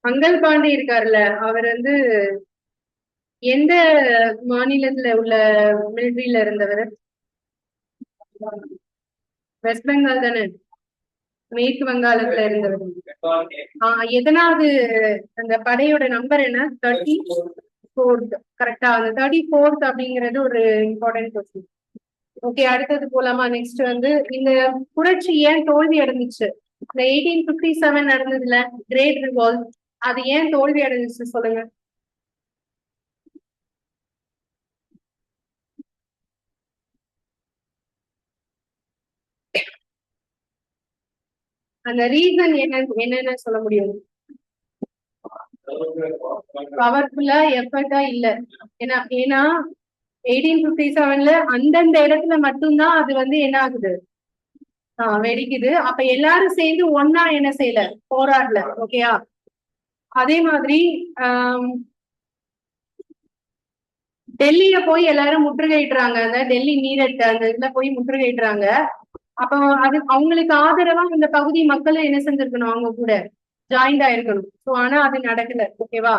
S1: மங்கள் பாண்டே இருக்காருல்ல, அவர் வந்து எந்த மாநிலத்துல உள்ள மிலிட்ரியில இருந்தவர்? வெஸ்ட் பெங்கால் தானே? மேற்கு வங்காளத்துல இருந்தவர். எதனாவது அந்த படையோட நம்பர் என்ன? 34th. கரெக்டா? அந்த 34th அப்படிங்கிறது ஒரு இம்பார்ட்டன்ட் கொஸ்டின். ஓகே, அடுத்தது போலாமா? நெக்ஸ்ட் வந்து இந்த புரட்சி ஏன் தோல்வி அடைஞ்சிச்சு? இந்த 1857 நடந்ததுல கிரேட் ரிவால்ட், அது ஏன் தோல்வி அடைஞ்சிச்சு சொல்லுங்க. அந்த ரீசன் என்னன்னு சொல்ல முடியும்? பவர்ஃபுல்லா எஃபர்ட்டா இல்ல. ஏன்னா ஏன்னா 1857 அந்தந்த இடத்துல மட்டும்தான் அது வந்து என்ன ஆகுது, வெடிக்குது. அப்ப எல்லாரும் சேர்ந்து ஒன்னா என்ன செய்யல, போராடல. ஓகேயா? அதே மாதிரி டெல்லியில போய் எல்லாரும் முற்றுகையிடுறாங்க. அந்த டெல்லி மீரட் அந்த இதுல போய் முற்றுகையிடுறாங்க. அப்போ அது அவங்களுக்கு ஆதரவா இந்த பகுதி மக்களும் என்ன செஞ்சிருக்கணும், அவங்க கூட ஜாயிண்ட் ஆயிருக்கணும். சோ ஆனா அது நடக்கல. ஓகேவா?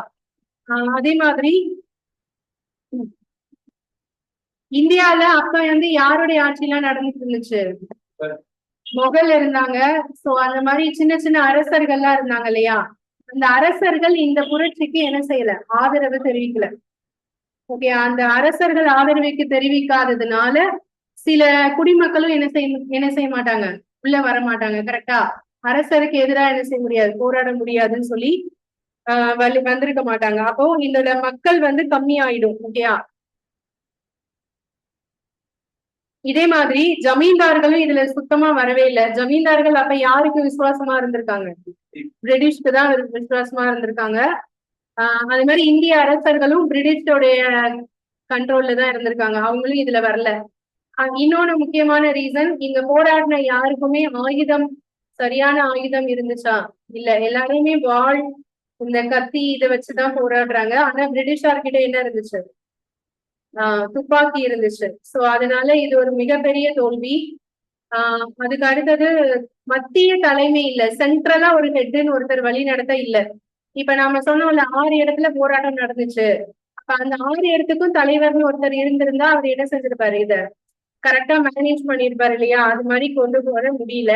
S1: அதே மாதிரி இந்தியால அப்ப வந்து யாருடைய ஆட்சி எல்லாம் நடந்துட்டு இருந்துச்சு? முகல் இருந்தாங்க. சோ அந்த மாதிரி சின்ன சின்ன அரசர்கள்லாம் இருந்தாங்க இல்லையா? அந்த அரசர்கள் இந்த புரட்சிக்கு என்ன செய்யல, ஆதரவு தெரிவிக்கல. ஓகே, அந்த அரசர்கள் ஆதரவுக்கு தெரிவிக்காததுனால சில குடிமக்களும் என்ன செய்ய மாட்டாங்க, உள்ள வர மாட்டாங்க. கரெக்டா? அரசருக்கு எதிராக என்ன செய்ய முடியாது, போராட முடியாதுன்னு சொல்லி வந்திருக்க மாட்டாங்க. அப்போ இந்த மக்கள் வந்து கம்மி ஆயிடும். ஓகேயா? இதே மாதிரி ஜமீன்தார்களும் இதுல சுத்தமா வரவே இல்லை. ஜமீன்தார்கள் அப்ப யாருக்கு விசுவாசமா இருந்திருக்காங்க? பிரிட்டிஷ்க்கு தான் விசுவாசமா இருந்திருக்காங்க. அதே மாதிரி இந்திய அரசர்களும் பிரிட்டிஷோடைய கண்ட்ரோல்ல தான் இருந்திருக்காங்க. அவங்களும் இதுல வரல. இன்னொன்னு முக்கியமான ரீசன், இங்க போராடின யாருக்குமே ஆயுதம், சரியான ஆயுதம் இருந்துச்சா? இல்ல. எல்லாருமே வாள், இந்த கத்தி இதை வச்சுதான் போராடுறாங்க. ஆனா பிரிட்டிஷார்கிட்ட என்ன இருந்துச்சு? துப்பாக்கி இருந்துச்சு. சோ அதனால இது ஒரு மிகப்பெரிய தோல்வி. அதுக்கு அடுத்தது மத்திய தலைமை இல்ல, சென்ட்ரலா ஒரு ஹெட்னு ஒருத்தர் வழி நடத்த இல்ல. இப்ப நாம சொன்னோம்ல 6 இடத்துல போராட்டம் நடந்துச்சு. அப்ப அந்த 6 இடத்துக்கும் தலைவர்னு ஒருத்தர் இருந்திருந்தா அவர் என்ன செஞ்சிருப்பாரு, இத கரெக்டா மேனேஜ் பண்ணிருப்பாரு இல்லையா? அது மாதிரி கொண்டு போக முடியல.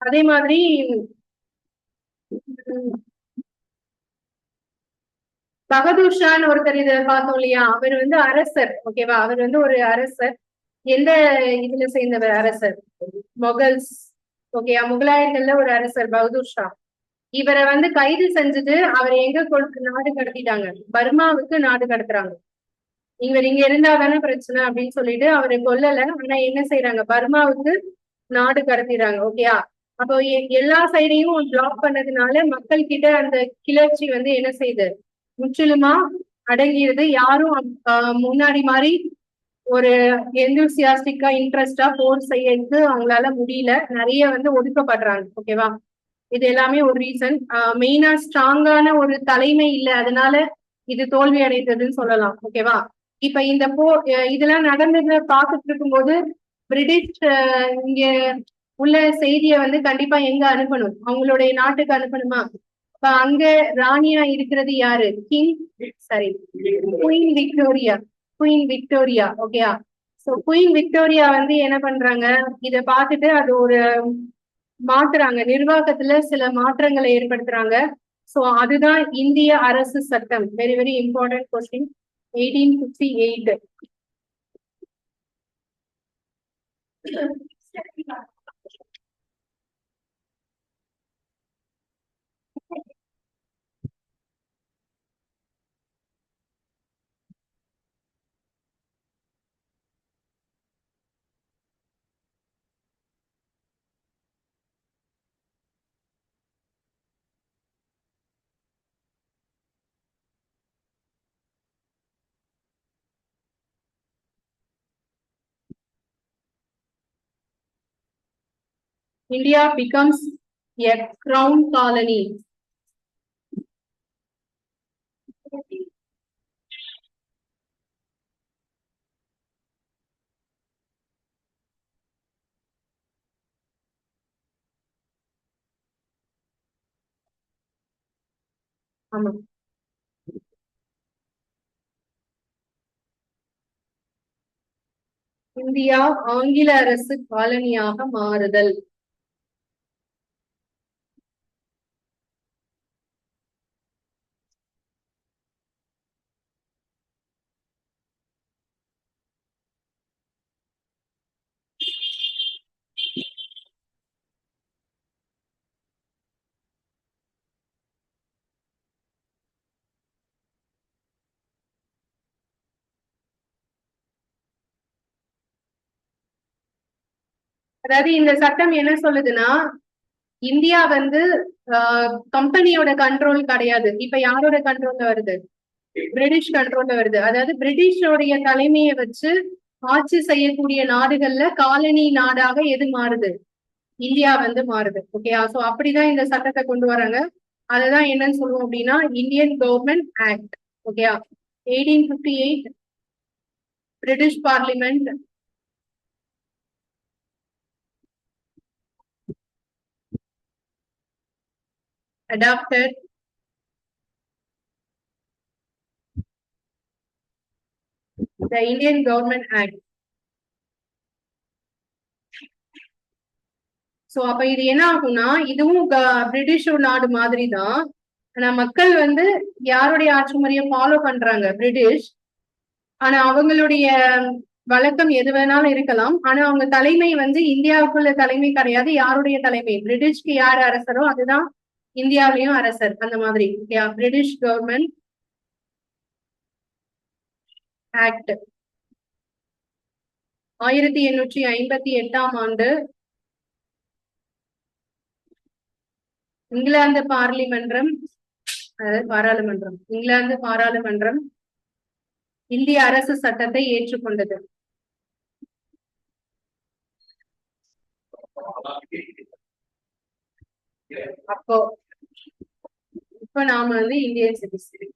S1: அதே மாதிரி பகதூர் ஷான்னு ஒருத்தர் இத பார்த்தோம் இல்லையா? அவர் வந்து அரசர். ஓகேவா? அவர் வந்து ஒரு அரசர். எந்த இதுல சேர்ந்தவர் அரசர்? மொகல்ஸ். ஓகே, முகலாயர்கள்ல ஒரு அரசர் பகதூர் ஷா. இவரை வந்து கைது செஞ்சுட்டு அவர் எங்க நாடு கடத்திட்டாங்க, பர்மாவுக்கு நாடு கடத்துறாங்க. இவர் இங்க இருந்தா தானே பிரச்சனை அப்படின்னு சொல்லிட்டு அவரை கொல்லல. ஆனா என்ன செய்யறாங்க, பர்மாவுக்கு நாடு கடத்திடுறாங்க. ஓகேயா? அப்போ எல்லா சைடையும் பிளாக் பண்ணதுனால மக்கள் கிட்ட அந்த கிளர்ச்சி வந்து என்ன செய்யுது, முற்றிலுமா அடங்கிடுது. யாரும் முன்னாடி மாதிரி ஒரு எந்தூசியாஸ்டிக்கா இன்ட்ரெஸ்டா போர் செய்யறது அவங்களால முடியல. நிறைய வந்து ஒதுக்கப்படுறாங்க. ஓகேவா? இது எல்லாமே ஒரு ரீசன். மெயினா ஸ்ட்ராங்கான ஒரு தலைமை இல்ல, அதனால இது தோல்வி அடைந்ததுன்னு சொல்லலாம். ஓகேவா? இப்ப இந்த இதெல்லாம் நடந்ததை பார்த்துட்டு இருக்கும்போது பிரிட்டிஷ் இங்க உள்ள செய்தியை வந்து கண்டிப்பா எங்க அனுப்பணும், அவங்களுடைய நாட்டுக்கு அனுப்பணுமா? இப்ப அங்க ராணியா இருக்கிறது யாரு? King, sorry, queen Victoria. Queen Victoria. ஓகேயா? சோ குயின் விக்டோரியா வந்து என்ன பண்றாங்க, இத பார்த்துட்டு அது ஒரு மாத்துறாங்க, நிர்வாகத்துல சில மாற்றங்களை ஏற்படுத்துறாங்க. சோ அதுதான் இந்திய அரசு சட்டம். Very very important question. 1858. India becomes a crown colony. ஆமா. இந்தியா ஆங்கில அரசு காலனியாக மாறுதல். அதாவது இந்த சட்டம் என்ன சொல்லுதுன்னா, இந்தியா வந்து கம்பெனியோட கண்ட்ரோல் கிடையாது. இப்ப யாரோட கண்ட்ரோல்ல வருது? பிரிட்டிஷ் கண்ட்ரோல்ல வருது. அதாவது பிரிட்டிஷோடைய தலைமையை வச்சு ஆட்சி செய்யக்கூடிய நாடுகள்ல காலனி நாடாக எது மாறுது? இந்தியா வந்து மாறுது. ஓகே, சோ அப்படிதான் இந்த சட்டத்தை கொண்டு வராங்க. அதுதான் என்னன்னு சொல்லுவோம் அப்படின்னா Indian government act. Okay, 1858 British parliament adopted the Indian Government Act. So அப்ப இது என்ன ஆகும்னா, இதுவும் பிரிட்டிஷ் நாடு மாதிரி தான். ஆனா மக்கள் வந்து யாருடைய ஆட்சி முறையை ஃபாலோ பண்றாங்க? பிரிட்டிஷ். ஆனா அவங்களுடைய வழக்கம் எது வேணாலும் இருக்கலாம். ஆனா அவங்க தலைமை வந்து இந்தியாவுக்குள்ள தலைமை கிடையாது. யாருடைய தலைமை? பிரிட்டிஷ்க்கு யார் அரசரோ அதுதான் இந்தியாவிலையும் அரசர். அந்த மாதிரி. பிரிட்டிஷ் கவர்மெண்ட் ஆக்ட் 1858ஆம் ஆண்டு இங்கிலாந்து பார்லிமன்றம், அதாவது பாராளுமன்றம், இங்கிலாந்து பாராளுமன்றம் இந்திய அரசு சட்டத்தை ஏற்றுக்கொண்டது. அப்போ இப்ப நாம வந்து இந்தியன் சிட்டிசன்.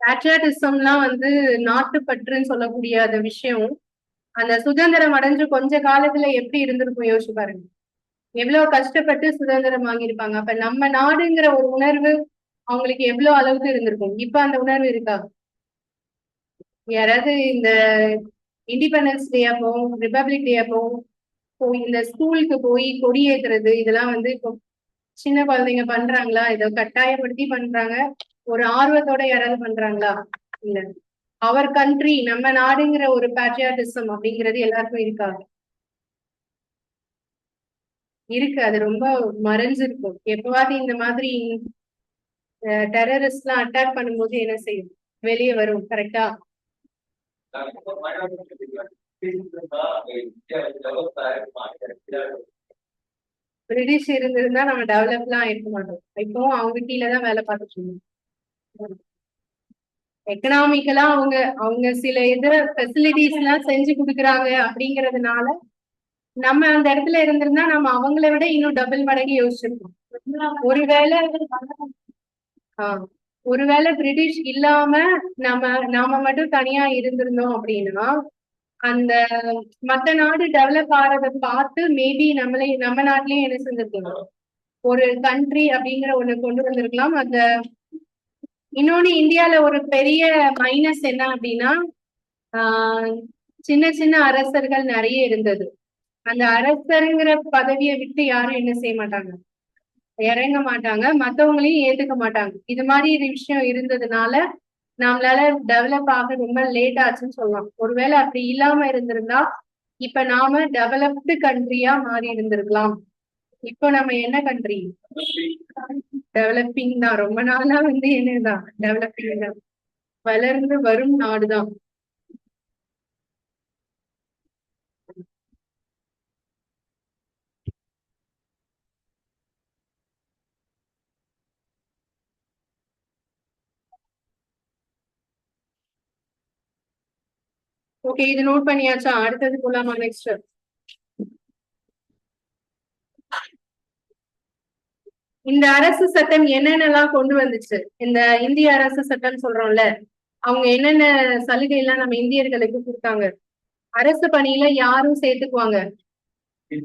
S1: பேட்ரியாட்டிசம்லாம் வந்து நாட்டுப்பற்றுன்னு சொல்லக்கூடிய அந்த விஷயம், அந்த சுதந்திரம் அடைஞ்சு கொஞ்ச காலத்துல எப்படி இருந்திருக்கும் யோசிச்சு பாருங்க. எவ்வளவு கஷ்டப்பட்டு சுதந்திரம் வாங்கியிருப்பாங்க. அப்ப நம்ம நாடுங்கிற ஒரு உணர்வு அவங்களுக்கு எவ்வளவு அளவுக்கு இருந்திருக்கும். இப்ப அந்த உணர்வு இருக்கா? யாராவது இந்த இண்டிபெண்டன்ஸ் டே அப்போ, ரிபப்ளிக் டே அப்போ இந்த ஸ்கூலுக்கு போய் கொடி ஏத்துறது இதெல்லாம் வந்து இப்போ சின்ன குழந்தைங்க பண்றாங்களா? இதை கட்டாயப்படுத்தி பண்றாங்க. ஒரு ஆர்வத்தோட யாராவது பண்றாங்களா? இல்ல. அவர் கண்ட்ரி, நம்ம நாடுங்கிற ஒரு பேட்ரியாட்டிசம் அப்படிங்கிறது எல்லாருக்கும் இருக்கா? இருக்கு. அது ரொம்ப மறைஞ்சிருக்கும். எப்பவாவது இந்த மாதிரி டெரரிஸ்ட் எல்லாம் அட்டாக் பண்ணும்போது என்ன செய்யும்? வெளியே வரும். கரெக்டா? பிரிட்டிஷ் இருந்திருந்தா நம்ம டெவலப் எல்லாம் இருக்க மாட்டோம். இப்போ அவங்க கீழே தான் வேலை பார்த்துட்டு இருந்தோம். எக்கனாமிக்கலா அவங்க அவங்க சில இது ஃபெசிலிட்டிஸ் எல்லாம் செஞ்சு கொடுக்குறாங்க அப்படிங்கறதுனால நம்ம அந்த இடத்துல இருந்திருந்தா நம்ம அவங்கள விட இன்னும் டபுள் மடங்கு யோசிச்சிருக்கோம். ஒருவேளை ஒருவேளை பிரிட்டிஷ் இல்லாம நாம மட்டும் தனியா இருந்திருந்தோம் அப்படின்னா அந்த மத்த நாடு டெவலப் ஆறத பார்த்து மேபி நம்ம நாட்டிலயும் என்ன செஞ்சிருக்கலாம், ஒரு கண்ட்ரி அப்படிங்கிற ஒண்ணு கொண்டு வந்திருக்கலாம். அந்த இன்னொன்னு இந்தியால ஒரு பெரிய மைனஸ் என்ன அப்படின்னா சின்ன சின்ன அரசர்கள் நிறைய இருந்தது. அந்த அரசருங்கிற பதவியை விட்டு யாரும் என்ன செய்ய மாட்டாங்க, இறங்க மாட்டாங்க, மத்தவங்களையும் ஏத்துக்க மாட்டாங்க. இது மாதிரி ஒரு விஷயம் இருந்ததுனால நம்மளால டெவலப் ஆக ரொம்ப லேட் ஆச்சுன்னு சொல்லலாம். ஒருவேளை அப்படி இல்லாம இருந்திருந்தா இப்ப நாம டெவலப்டு கண்ட்ரியா மாறி இருந்திருக்கலாம். இப்போ நம்ம என்ன கண்ட்ரி? டெவலப்பிங் தான். ரொம்ப நாளா வந்து என்னதான் டெவலப்பிங் தான், வளர்ந்து வரும் நாடுதான். ஓகே, இது நோட் பண்ணியாச்சா? அடுத்தது போலாமா? நெக்ஸ்ட் இந்த அரசு சட்டம் என்னென்னலாம் கொண்டு வந்துச்சு? இந்த இந்திய அரசு சட்டம் சொல்றோம்ல, அவங்க என்னென்ன சலுகை எல்லாம் நம்ம இந்தியர்களுக்கு கொடுத்தாங்க? அரசு பணியில யாரும் சேர்த்துக்குவாங்க,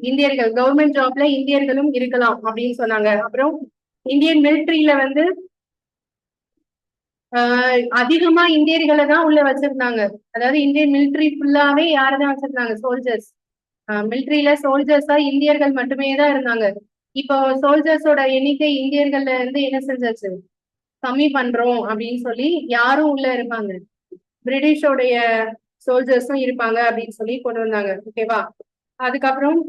S1: இந்தியர்கள். கவர்மெண்ட் ஜாப்ல இந்தியர்களும் இருக்கலாம் அப்படின்னு சொன்னாங்க. அப்புறம் இந்தியன் மிலிட்ரியில வந்து அதிகமா இந்தியர்களை தான் உள்ள வச்சிருந்தாங்க. அதாவது இந்தியன் மிலிட்ரி ஃபுல்லாவே யாரதான் வச்சிருந்தாங்க, சோல்ஜர்ஸ். மிலிட்ரியில சோல்ஜர்ஸா இந்தியர்கள் மட்டுமே தான் இருந்தாங்க. இப்போ சோல்ஜர்ஸோட எண்ணிக்கை இந்தியர்கள்ல இருந்து என்ன செஞ்சாச்சு, கம்மி பண்றோம் அப்படின்னு சொல்லி யாரும் உள்ள இருப்பாங்க, பிரிட்டிஷோடைய சோல்ஜர்ஸும் இருப்பாங்க அப்படின்னு சொல்லி கொண்டு வந்தாங்க. ஓகேவா? அதுக்கப்புறம்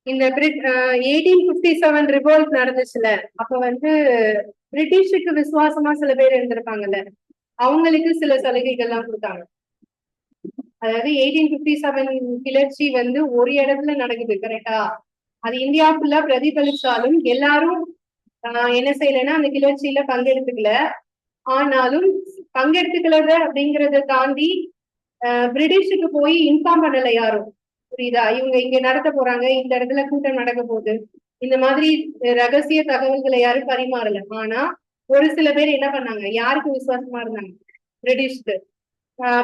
S1: இந்த 1857 ரிவோல்ட் நடந்துச்சுல, அப்ப வந்து பிரிட்டிஷுக்கு விசுவாசமா சில பேர் இருந்திருப்பாங்கல்ல, அவங்களுக்கு சில சலுகைகள்லாம் கொடுத்தாங்க. அதாவது 1857 கிளர்ச்சி வந்து ஒரு இடத்துல நடக்குது, கரெக்டா? அது இந்தியா ஃபுல்லா பிரதிபலிச்சாலும் எல்லாரும் என்ன செய்யலைன்னா அந்த கிளர்ச்சியில பங்கெடுத்துக்கல. ஆனாலும் பங்கெடுத்துக்கலத அப்படிங்கறத தாண்டி பிரிட்டிஷுக்கு போய் இன்ஃபார்ம் பண்ணல யாரும். புரியுதா? இவங்க இங்க நடத்த போறாங்க, இந்த இடத்துல கூட்டம் நடக்க போகுது, இந்த மாதிரி ரகசிய தகவல்களை யாரும் பரிமாறல. ஆனா ஒரு சில பேர் என்ன பண்ணாங்க, யாருக்கு விசுவாசமா இருந்தாங்க, பிரிட்டிஷ்க்கு.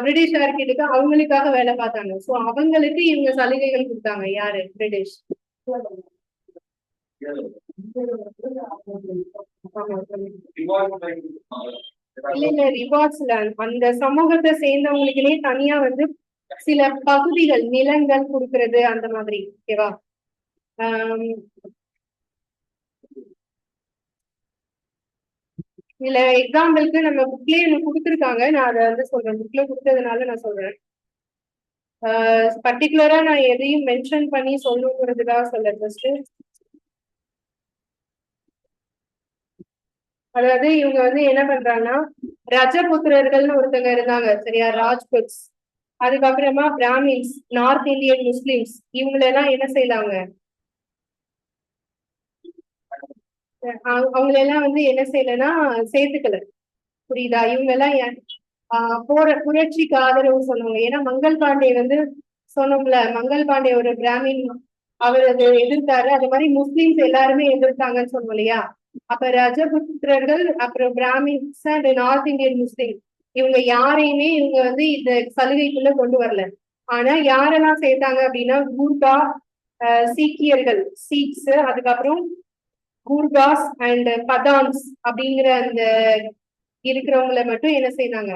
S1: பிரிட்டிஷ் ஆர்கிட்டுக்கு அவங்களுக்காக வேலை பார்த்தாங்க. சோ அவங்களுக்கு இவங்க சலுகைகள் கொடுத்தாங்க. யாரு? பிரிட்டிஷ். இல்ல இல்ல, ரிவார்ட்ஸ்ல அந்த சமூகத்தை சேர்ந்தவங்களுக்குனே தனியா வந்து சில பகுதிகள், நிலங்கள் கொடுக்கறது அந்த மாதிரி. ஓகேவா? இதுல எக்ஸாம்பிளுக்கு நம்ம புக்லயே எனக்கு கொடுத்துருக்காங்க, நான் அதை வந்து சொல்றேன். புக்ல கொடுத்ததுனால நான் சொல்றேன். பர்டிகுலரா நான் எதையும் மென்ஷன் பண்ணி சொல்லணுங்கிறதுக்காக சொல்ல. ஜஸ்ட் அதாவது இவங்க வந்து என்ன பண்றாங்கன்னா, ரஜபுத்திரர்கள்னு ஒருத்தங்க இருந்தாங்க, சரியா? ராஜ்புட்ஸ். அதுக்கப்புறமா பிராமின்ஸ், நார்த் இந்தியன் முஸ்லிம்ஸ், இவங்களெல்லாம் என்ன செய்யலாங்க, அவங்களெல்லாம் வந்து என்ன செய்யலன்னா சேர்த்துக்கல. புரியுதா? இவங்க எல்லாம் போற புரட்சிக்கு ஆதரவு சொன்னவங்க. ஏன்னா மங்கள் பாண்டே வந்து சொன்னோம்ல, மங்கள் பாண்டே ஒரு பிராமின், அவர் அதை எதிர்த்தாரு. அது மாதிரி முஸ்லிம்ஸ் எல்லாருமே எதிர்த்தாங்கன்னு சொன்னோம் இல்லையா? அப்ப ரஜபுத்திரர்கள், அப்புறம் பிராமின்ஸ் அண்ட் நார்த் இந்தியன் முஸ்லிம், இவங்க யாரையுமே இவங்க வந்து இந்த சலுகைக்குள்ள கொண்டு வரல. ஆனா யாரெல்லாம் சேர்த்தாங்க அப்படின்னா, கூர்கா, சீக்கியர்கள், சீக்ஸ், அதுக்கப்புறம் கூர்காஸ் அண்ட் பதான்ஸ் அப்படிங்கிற அந்த இருக்கிறவங்களை மட்டும் என்ன செய்தாங்க,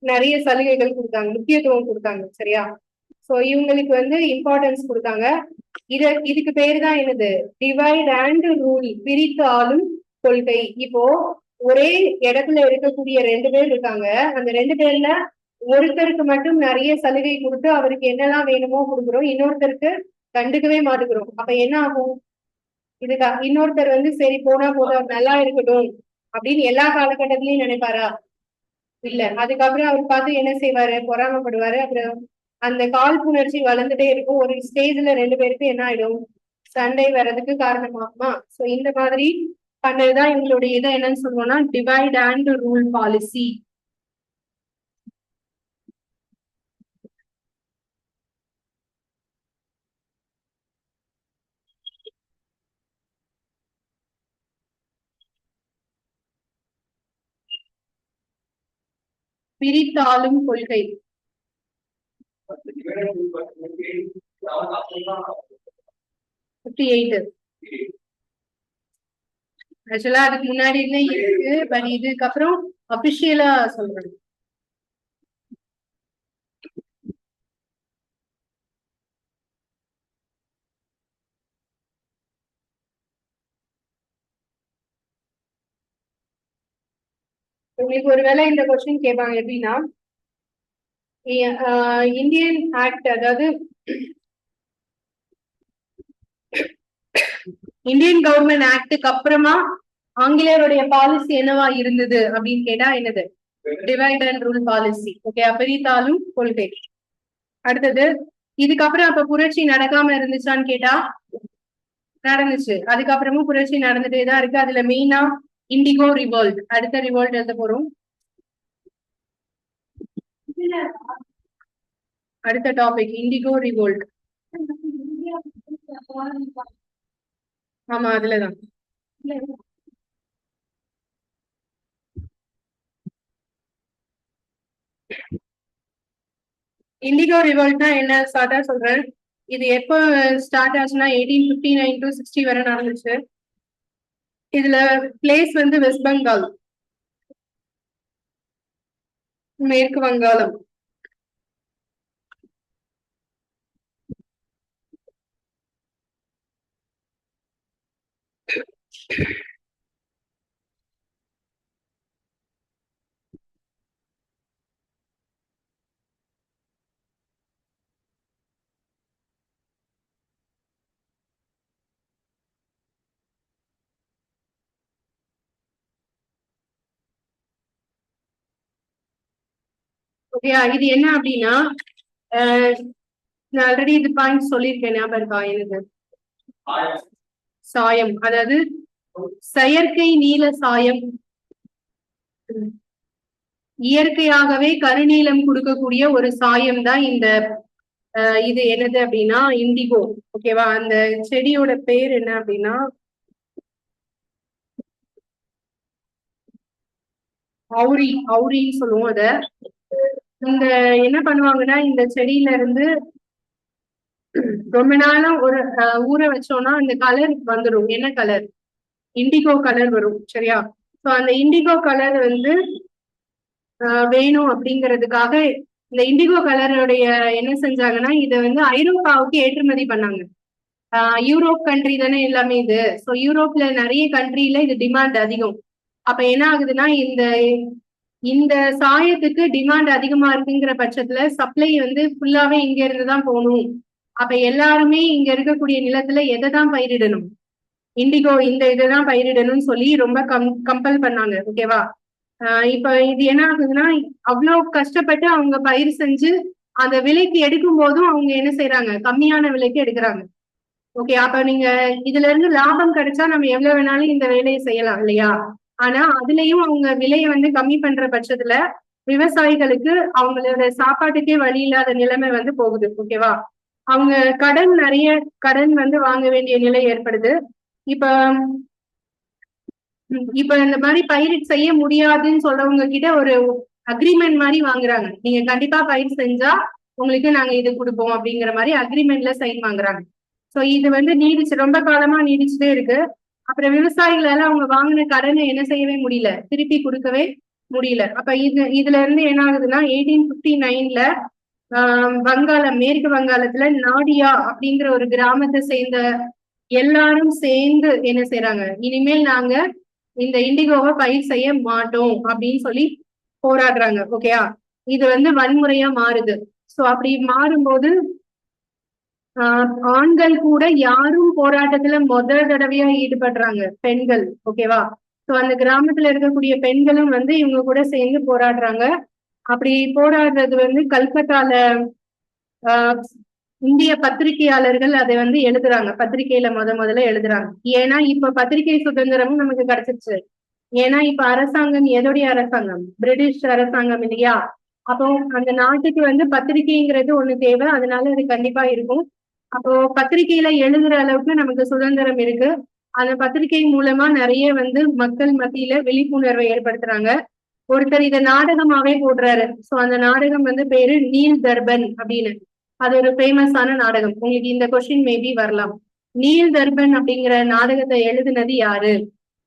S1: நிறைய சலுகைகள் கொடுத்தாங்க, முக்கியத்துவம் கொடுத்தாங்க. சரியா? சோ இவங்களுக்கு வந்து இம்பார்ட்டன்ஸ் கொடுத்தாங்க. இதுக்கு பேரு தான் என்னது, டிவைட் அண்ட் ரூல், பிரித்து ஆளும் கொள்கை. இப்போ ஒரே இடத்துல இருக்கக்கூடிய ரெண்டு பேர் இருக்காங்க, அந்த ரெண்டு பேர்ல ஒருத்தருக்கு மட்டும் நிறைய சலுகை கொடுத்து அவருக்கு என்னெல்லாம் வேணுமோ கொடுக்குறோம், இன்னொருத்தருக்கு கண்டுக்கவே மாட்டுக்கிறோம். அப்ப என்ன ஆகும், இதுக்கு இன்னொருத்தர் வந்து சரி போனா போதும், நல்லா இருக்கட்டும் அப்படின்னு எல்லா காலகட்டத்திலயும் நினைப்பாரா? இல்ல. அதுக்கப்புறம் அவர் பார்த்து என்ன செய்வாரு, பொறாமப்படுவாரு. அப்புறம் அந்த காழ்ப்புணர்ச்சி வளர்ந்துட்டே இருக்கும். ஒரு ஸ்டேஜ்ல ரெண்டு பேருக்கு என்ன ஆயிடும், சண்டை வர்றதுக்கு காரணமாகுமா? சோ இந்த மாதிரி பண்ணதுதான் எங்களுடைய இதை என்னன்னு சொல்லுவோம்னா டிவைட் அண்ட் ரூல் பாலிசி. பிரித்தாளும் கொள்கை. ஆக்சுவலா அதுக்கு முன்னாடி இருக்கு, பட் இதுக்கப்புறம் அபிஷியலா சொல்றேன். உங்களுக்கு ஒருவேளை இந்த கொஸ்டின் கேட்பாங்க எப்படின்னா, இந்தியன் ஆக்ட், அதாவது இந்தியன் கவர்மெண்ட் ஆக்டுக்கு அப்புறமா ஆங்கிலேயருடைய பாலிசி என்னவா இருந்தது அப்படின்னு கேட்டா என்னது, divide and rule policy. Okay, பிரித்தாளும் கொள்கை. அடுத்தது, இதுக்கப்புறம் அப்ப புரட்சி நடக்காம இருந்துச்சான்னு கேட்டா நடந்துச்சு. அதுக்கப்புறமும் புரட்சி நடந்துட்டே தான் இருக்கு. அதுல மெயினா இண்டிகோ ரிவோல்ட். அடுத்த ரிவோல்ட் எழுத போறோம். அடுத்த டாபிக் இண்டிகோ ரிவோல்ட். ஆமா அதுலதான். இண்டிகோ ரிவோல்ட்னா என்ன ஷார்ட்டா சொல்றேன். இது எப்போ ஸ்டார்ட் ஆச்சுன்னா 1859 to 60 வரை நடந்துச்சு. இதுல பிளேஸ் வந்து வெஸ்ட் பெங்கால், மேற்கு வங்காளம். ஓகே, இது என்ன அப்படின்னா நான் ஆல்ரெடி இது பாயிண்ட் சொல்லியிருக்கேன், ஞாபகம் இருக்கா எனக்கு? சாயம், அதாவது செயற்கை நீல சாயம், இயற்கையாகவே கருநீலம் கொடுக்கக்கூடிய ஒரு சாயம் தான் இந்த இது என்னது அப்படின்னா இண்டிகோ. ஓகேவா? அந்த செடியோட பேர் என்ன அப்படின்னா அவுரின்னு சொல்லுவோம் அத. இந்த என்ன பண்ணுவாங்கன்னா இந்த செடியில இருந்து ரொம்ப நாளா ஒரு ஊற வச்சோம்னா அந்த கலர் வந்துடும். என்ன கலர்? இண்டிகோ கலர் வரும். சரியா? சோ அந்த இண்டிகோ கலர் வந்து வேணும் அப்படிங்கிறதுக்காக இந்த இண்டிகோ கலருடைய என்ன செஞ்சாங்கன்னா இதை வந்து ஐரோப்பாவுக்கு ஏற்றுமதி பண்ணாங்க. யூரோப் கண்ட்ரி தானே எல்லாமே இது. ஸோ யூரோப்ல நிறைய கண்ட்ரில இது டிமாண்ட் அதிகம். அப்ப என்ன ஆகுதுன்னா இந்த இந்த சாயத்துக்கு டிமாண்ட் அதிகமா இருக்குங்கிற பட்சத்துல சப்ளை வந்து ஃபுல்லாவே இங்க இருந்துதான் போகணும். அப்ப எல்லாருமே இங்க இருக்கக்கூடிய நிலத்துல எதை தான் பயிரிடணும்? இண்டிகோ இந்த இதுதான் பயிரிடணும்னு சொல்லி ரொம்ப கம்பல் பண்ணாங்க. ஓகேவா? இப்ப இது என்ன ஆகுதுன்னா அவ்வளவு கஷ்டப்பட்டு அவங்க பயிர் செஞ்சு அந்த விலைக்கு எடுக்கும் போதும் அவங்க என்ன செய்யறாங்க? கம்மியான விலைக்கு எடுக்கிறாங்க. ஓகே, அப்ப நீங்க இதுல இருந்து லாபம் கிடைச்சா நம்ம எவ்வளவு வேணாலும் இந்த வேலையை செய்யலாம் இல்லையா? ஆனா அதுலயும் அவங்க விலையை வந்து கம்மி பண்ற பட்சத்துல விவசாயிகளுக்கு அவங்களோட சாப்பாட்டுக்கே வழி இல்லாத நிலைமை வந்து போகுது. ஓகேவா? அவங்க நிறைய கடன் வந்து வாங்க வேண்டிய நிலை ஏற்படுது. இப்ப இப்ப இந்த மாதிரி பயிர் செய்ய முடியாதுன்னு சொல்றவங்க கிட்ட ஒரு அக்ரிமெண்ட் மாதிரி வாங்குறாங்க. நீங்க கண்டிப்பா பயிர் செஞ்சா உங்களுக்கு நாங்க இது கொடுப்போம் அப்படிங்கிற மாதிரி அக்ரிமெண்ட்ல சைன் வாங்குறாங்க. சோ இது வந்து நீடிச்சு ரொம்ப காலமா நீடிச்சுட்டே இருக்கு. அப்புறம் விவசாயிகளால அவங்க வாங்கின கடனை என்ன செய்யவே முடியல, திருப்பி கொடுக்கவே முடியல. அப்ப இதுல இருந்து என்ன ஆகுதுன்னா 1859ல வங்காளம், மேற்கு வங்காளத்துல நாடியா அப்படிங்கிற ஒரு கிராமத்தை சேர்ந்த எல்லாரும் சேர்ந்து என்ன செய்யறாங்க, இனிமேல் நாங்க இந்த இண்டிகோவை பயிர் செய்ய மாட்டோம் அப்படின்னு சொல்லி போராடுறாங்க. ஓகேயா? இது வந்து வன்முறையா மாறுது. சோ அப்படி மாறும்போது ஆண்கள் கூட யாரும் போராட்டத்துல முதல் தடவையா ஈடுபடுறாங்க, பெண்கள். ஓகேவா? சோ அந்த கிராமத்துல இருக்கக்கூடிய பெண்களும் வந்து இவங்க கூட சேர்ந்து போராடுறாங்க. அப்படி போராடுறது வந்து கல்கத்தால இந்திய பத்திரிகையாளர்கள் அதை வந்து எழுதுறாங்க, பத்திரிகையில முதல்ல எழுதுறாங்க. ஏன்னா இப்ப பத்திரிகை சுதந்திரமும் நமக்கு கிடைச்சிருச்சு. ஏன்னா இப்ப அரசாங்கம் எதோடைய அரசாங்கம்? பிரிட்டிஷ் அரசாங்கம் இல்லையா? அப்போ அந்த நாட்டுக்கு வந்து பத்திரிகைங்கிறது ஒண்ணு தேவை, அதனால அது கண்டிப்பா இருக்கும். அப்போ பத்திரிகையில எழுதுற அளவுக்கு நமக்கு சுதந்திரம் இருக்கு. அந்த பத்திரிகை மூலமா நிறைய வந்து மக்கள் மத்தியில விழிப்புணர்வை ஏற்படுத்துறாங்க. ஒருத்தர் இதை நாடகமாவே போடுறாரு. சோ அந்த நாடகம் வந்து பேரு நீல் தர்பன் அப்படின்னு. அது ஒரு ஃபேமஸான நாடகம். உங்களுக்கு இந்த கொஸ்டின் மேபி வரலாம். நீல் தர்பன் அப்படிங்கிற நாடகத்தை எழுதுனது யாரு?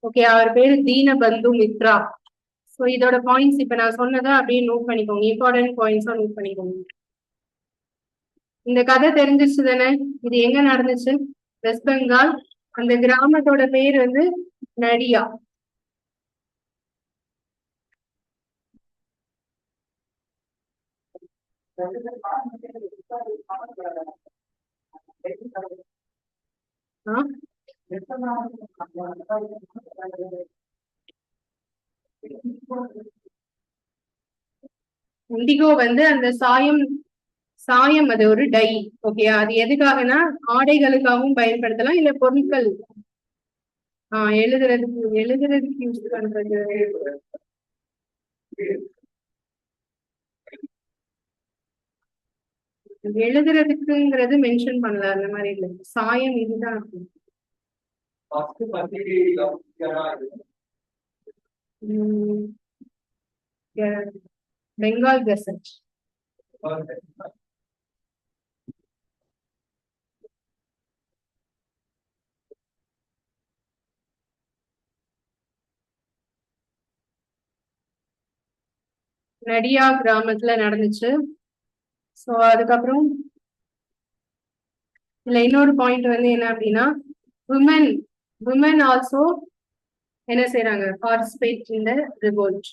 S1: ஓகே, அவர் பேரு தீனபந்து மித்ரா. சோ இதோட பாயிண்ட்ஸ் இப்ப நான் சொன்னதை அப்படியே நோட் பண்ணிக்கோங்க, இம்பார்ட்டன்ட் பாயிண்ட்ஸா நோட் பண்ணிக்கோங்க. இந்த கதை தெரிஞ்சிச்சு தானே? இது எங்க நடந்துச்சு? வெஸ்ட் பெங்கால். அந்த கிராமத்தோட பேர் வந்து நடியா. இண்டிகோ வந்து அந்த சாயம், சாயம் அது ஒரு டை. ஓகே, அது எதுக்காகனா ஆடைகளுக்காகவும் பயன்படுத்தலாம், இல்ல பொருட்கள் எழுதுறதுக்கு யூஸ் பண்றது. எழுதுறதுக்குங்கிறது மென்ஷன் பண்ணல, அந்த மாதிரி இல்லை. சாயம் இதுதான் இருக்கும். பெங்கால் கெசட். நடியா கிராமத்துல நடந்துச்சு. சோ அதுக்கப்புறம் இதுல இன்னொரு பாயிண்ட் வந்து என்ன அப்படின்னா, விமன் விமன் ஆல்சோ என்ன செய்யறாங்க, பார்ட்டிசிபேட் இன் த ரிவோல்ட்.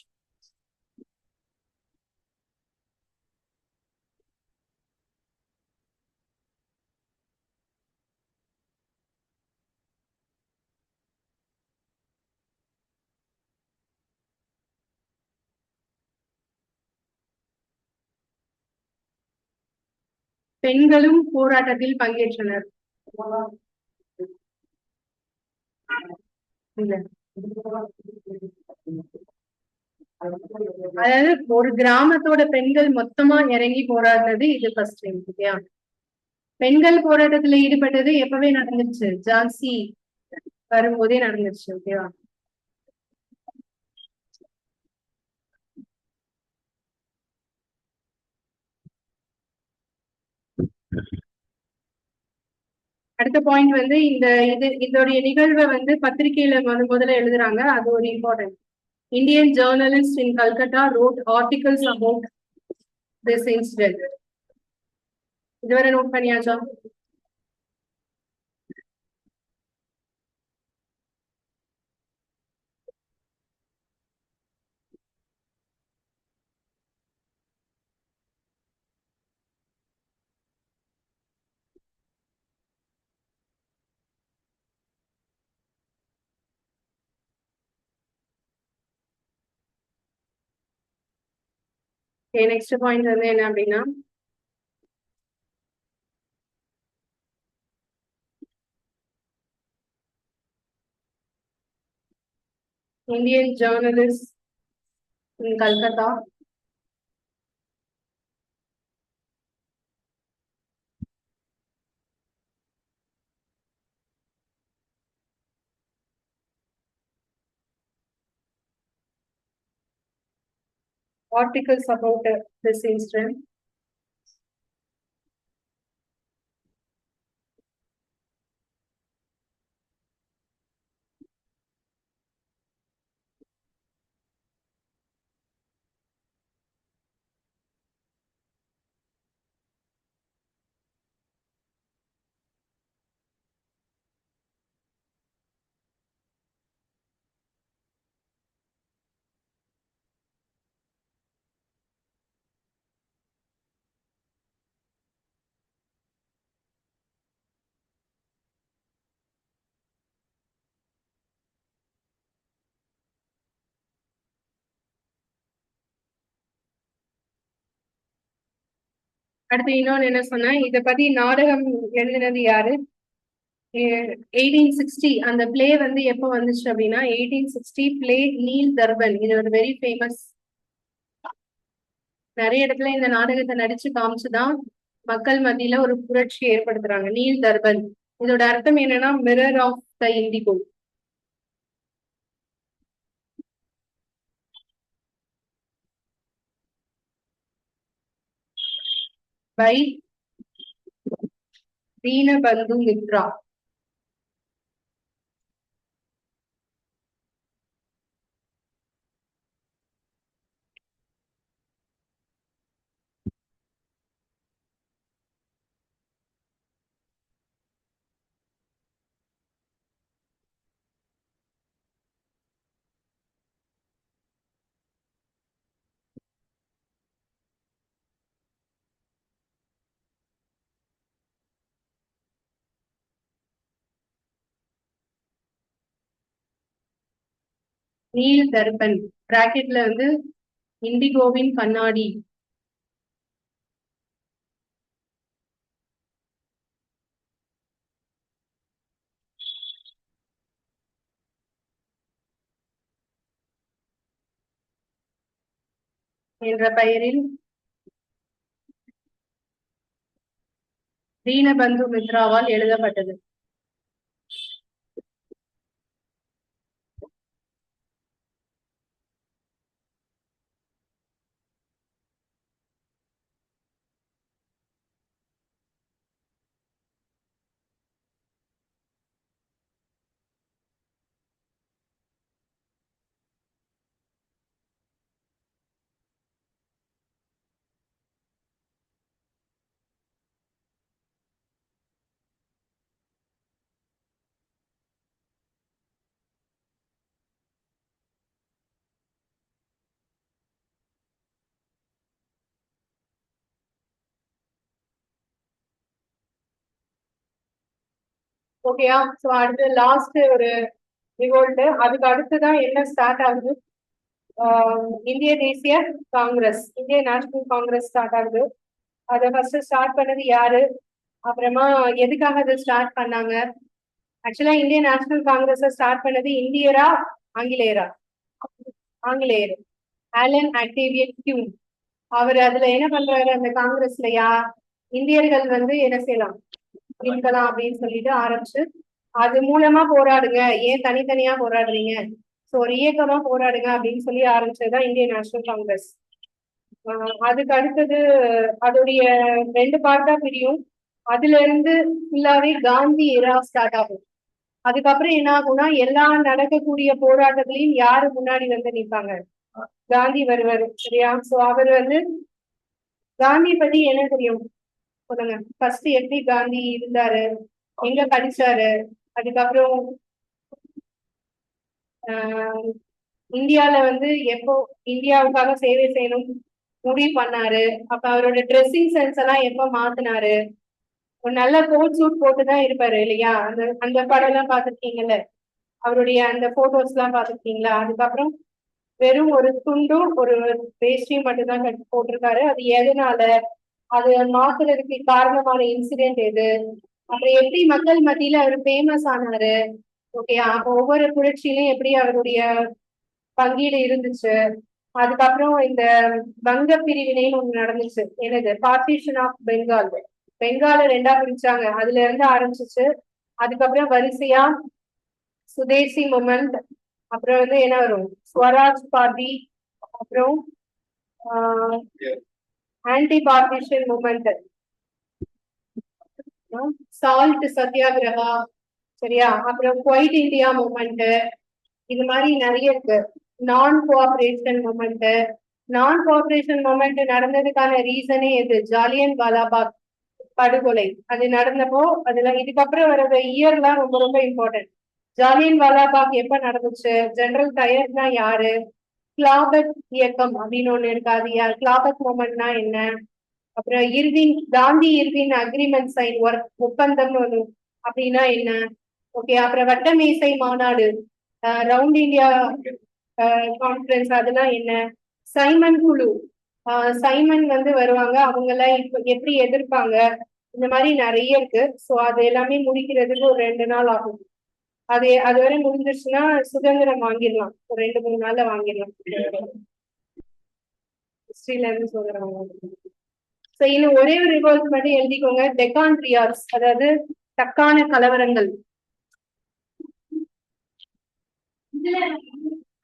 S1: பெண்களும் போராட்டத்தில் பங்கேற்றனர். இல்ல, அதாவது ஒரு கிராமத்தோட பெண்கள் மொத்தமா இறங்கி போராடினது இது ஃபர்ஸ்ட் டைம். ஓகேயா, பெண்கள் போராட்டத்துல ஈடுபட்டது எப்பவே நடந்துச்சு, ஜான்சி வரும்போதே நடந்துச்சு. ஓகேவா, அடுத்த பாயிண்ட் வந்து இந்த இதோடைய நிகழ்வை வந்து பத்திரிகையில முதல்ல எழுதுறாங்க. அது ஒரு important. Indian journalist in Calcutta road articles about this incident. இதுவரை நோட் பண்ணியாச்சா? நெக்ஸ்ட் பாயிண்ட் வந்து என்ன அப்படின்னா, Indian journalist in Calcutta articles about this incident. அடுத்து இன்னொன்னு என்ன சொன்னேன், இத பத்தி நாடகம் எழுதினது யாரு? 1860. அந்த பிளே வந்து எப்போ வந்துச்சு அப்படின்னா 1860 பிளே நீல் தர்பன். இது ஒரு வெரி ஃபேமஸ். நிறைய இடத்துல இந்த நாடகத்தை நடிச்சு காமிச்சுதான் மக்கள் மத்தியில ஒரு புரட்சி ஏற்படுத்துறாங்க. நீல் தர்பன் இதோட அர்த்தம் என்னன்னா, mirror of the indigo. By Dinabandhu Mitra. Nil Darpan பிராக்கெட்ல வந்து இண்டிகோவின் கண்ணாடி. என்ற பெயரில் தீனபந்து மித்ராவால் எழுதப்பட்டது. ஓகேயா? சோ அடுத்து லாஸ்ட் ஒரு ரிவோல்ட், அதுக்கு அடுத்துதான் என்ன ஸ்டார்ட் ஆகுது? இந்திய தேசிய காங்கிரஸ், இந்திய நேஷனல் காங்கிரஸ் ஸ்டார்ட் ஆகுது. அதை ஃபர்ஸ்ட் ஸ்டார்ட் பண்ணது யாரு, அப்புறமா எதுக்காக அதை ஸ்டார்ட் பண்ணாங்க? ஆக்சுவலா இந்திய நேஷனல் காங்கிரஸ் ஸ்டார்ட் பண்ணது இந்தியரா ஆங்கிலேயரா? ஆங்கிலேயர். Allan Octavian Hume. அவர் அதுல என்ன பண்றாரு, அந்த காங்கிரஸ்லயா இந்தியர்கள் வந்து என்ன செய்யலாம், இருக்கலாம் அப்படின்னு சொல்லிட்டு ஆரம்பிச்சு, அது மூலமா போராடுங்க, ஏன் தனித்தனியா போராடுறீங்க, ஸோ ஒரு இயக்கமா போராடுங்க அப்படின்னு சொல்லி ஆரம்பிச்சதுதான் இந்திய நேஷனல் காங்கிரஸ். அதுக்கு அடுத்தது அதோடைய 2 பார்ட்டா பிரியும். அதுல இருந்து ஃபுல்லாவே காந்தி எரா ஸ்டார்ட் ஆகும். அதுக்கப்புறம் என்ன ஆகும்னா, எல்லா நடக்கக்கூடிய போராட்டத்திலையும் யாரு முன்னாடி வந்து நிற்பாங்க, காந்தி வருவாரு. சரியா? சோ அவர் வந்து, காந்தி பத்தி என்ன தெரியும் சொல்லுங்க ஃபர்ஸ்ட். எப்படி காந்தி இருந்தாரு, எங்க படிச்சாரு, அதுக்கப்புறம் இந்தியால வந்து எப்போ இந்தியாவுக்காக சேவை செய்யணும் முடிவு பண்ணாரு, அப்ப அவரோட ட்ரெஸ்ஸிங் சென்ஸ் எல்லாம் எப்ப மாத்தினாரு, ஒரு நல்ல கோட் சூட் போட்டுதான் இருப்பாரு இல்லையா? அந்த அந்த படம் எல்லாம் பாத்திருக்கீங்கல்ல, அவருடைய அந்த போட்டோஸ் எல்லாம் பாத்திருக்கீங்களா? அதுக்கப்புறம் வெறும் ஒரு துண்டும் ஒரு வேஷ்டியும் மட்டும்தான் கட்டி போட்டிருக்காரு. அது எதனால, அது மாத்துறதுக்கு காரணமான இன்சிடென்ட் எது, அப்புறம் எப்படி மக்கள் மத்தியில அவர் ஃபேமஸ் ஆனாரு, ஓகே? அப்ப ஒவ்வொரு புரட்சியிலும் எப்படி அவருடைய பங்கீடு இருந்துச்சு. அதுக்கப்புறம் இந்த வங்க பிரிவினைன்னு ஒண்ணு நடந்துச்சு, என்னது பார்ட்டிஷன் ஆஃப் பெங்கால். பெங்கால 2ஆ பிரிச்சாங்க, அதுல இருந்து ஆரம்பிச்சிச்சு. அதுக்கப்புறம் வரிசையா சுதேசி மூமெண்ட், அப்புறம் வந்து என்ன வரும், ஸ்வராஜ் பார்ட்டி, அப்புறம் anti partition movement, salt satyagraha, சரியா? அப்புறம் குவைட் இந்தியா மூமெண்ட், இது மாதிரி நிறைய இருக்கு. Non cooperation movement. Non cooperation movement நடந்ததுக்கான ரீசனே எது, ஜாலியன் வாலாபாக் படுகொலை. அது நடந்தப்போ அதுல இதுக்கப்புறம் வர்ற இயர்லாம் ரொம்ப ரொம்ப இம்பார்ட்டன்ட். ஜாலியன் வாலாபாக் எப்ப நடந்துச்சு, ஜெனரல் டயர்னா யாரு, கிளாபத் இயக்கம் அப்படின்னு ஒண்ணு இருக்கு, அது யார், கிளாபத் மூமெண்ட்னா என்ன, அப்புறம் Irwin Gandhi Irwin agreement sign work ஒப்பந்தம்னு ஒண்ணு அப்படின்னா என்ன, ஓகே? அப்புறம் வட்டமேசை மாநாடு, ரவுண்ட் இந்தியா கான்ஃபரன்ஸ், அதெல்லாம் என்ன, சைமன் குழு, சைமன் வந்து வருவாங்க, அவங்க எல்லாம் இப்ப எப்படி எதிர்ப்பாங்க, இந்த மாதிரி நிறைய இருக்கு. ஸோ அது எல்லாமே முடிக்கிறதுக்கு ஒரு 2 நாள் ஆகும். அது வரை முடிஞ்சிருச்சுன்னா சுதந்திரம் வாங்கிடலாம், ஒரு 2-3 நாள்ல வாங்கிடலாம். ஹிஸ்டரியில இருந்து சுதந்திரம் வாங்கிடலாம். ஸோ இன்னும் ஒரே ஒரு ரிவர்ஸ் மட்டும் எழுதிக்கோங்க, டெக்கான் ட்ரியார்ஸ், அதாவது தக்கான கலவரங்கள்.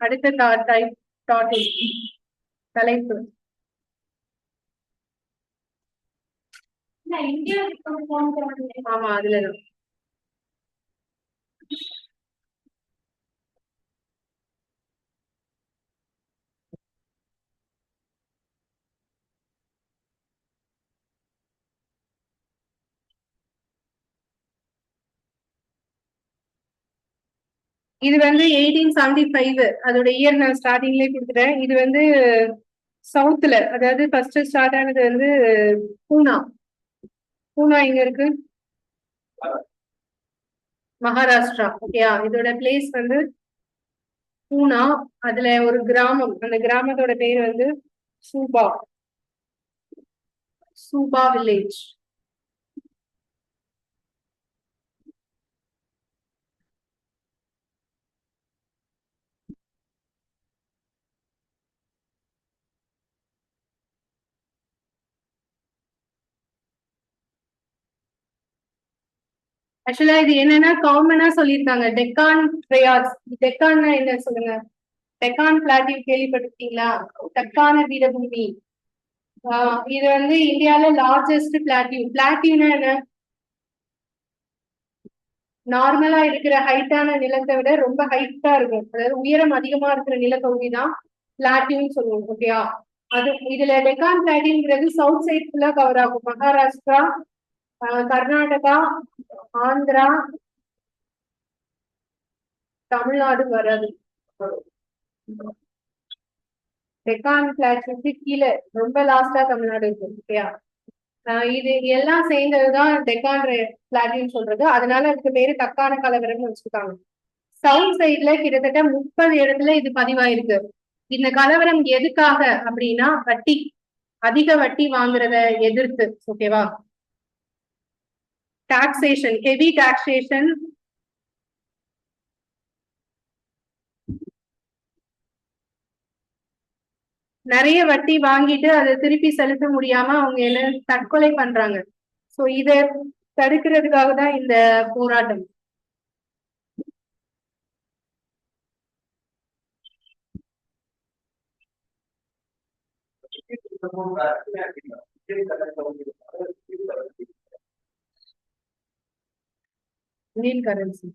S1: அடுத்த தலைப்பு ஆமா, அதுலதான். இது வந்து 1875, அதோட இயர் நான் ஸ்டார்டிங்லேயே கொடுத்துட்டேன். இது வந்து சவுத்துல, அதாவது ஃபர்ஸ்ட் ஸ்டார்ட் ஆனது வந்து பூனா. பூனா எங்க இருக்கு, மகாராஷ்டிரா. ஓகேயா? இதோட பிளேஸ் வந்து பூனா. அதுல ஒரு கிராமம், அந்த கிராமத்தோட பேர் வந்து சூபா, சூபா வில்லேஜ். ஆக்சுவலா இது என்னன்னா காமனா சொல்லியிருக்காங்க டெக்கான் ட்ரையாட்ஸ். டெக்கான்னா என்ன சொல்லுங்க? டெக்கான் பிளாட்டிவ் கேள்விப்பட்டிருக்கீங்களா? டெக்கான பீடபூமி. இது வந்து இந்தியால லார்ஜஸ்ட் பிளாட்டிவ். பிளாட்டிவ்னா என்ன? நார்மலா இருக்கிற ஹைட்டான நிலத்தை விட ரொம்ப ஹைட்டா இருக்கும், அதாவது உயரம் அதிகமா இருக்கிற நிலப்பகுதி தான் பிளாட்டிவ்னு சொல்லுவோம். ஓகேயா? அது இதுல டெக்கான் பிளாட்டிவ்ங்கிறது சவுத் சைட் ஃபுல்லா கவர் ஆகும். மகாராஷ்டிரா, கர்நாடகா, ஆந்திரா, தமிழ்நாடு வராது. டெக்கான் பிளாட்டிவ்க்கு கீழே ரொம்ப லாஸ்டா தமிழ்நாடு இருக்கு. ஓகேயா? இது எல்லாம் சேர்ந்ததுதான் டெக்கான் பிளாட்டிவ்னு சொல்றது. அதனால அதுக்கு பேரு தக்கான கலவரம்னு வச்சிருக்காங்க. சவுத் சைட்ல கிட்டத்தட்ட 30 இடத்துல இது பதிவாயிருக்கு. இந்த கலவரம் எதுக்காக அப்படின்னா வட்டி, அதிக வட்டி வாங்குறத எதிர்த்து. ஓகேவா? Taxation, heavy taxation. நிறைய வட்டி வாங்கிட்டு அதை திருப்பி செலுத்த முடியாம அவங்க என்ன தற்கொலை பண்றாங்க. சோ இத தடுக்கிறதுக்காக தான் இந்த போராட்டம். Indian currency.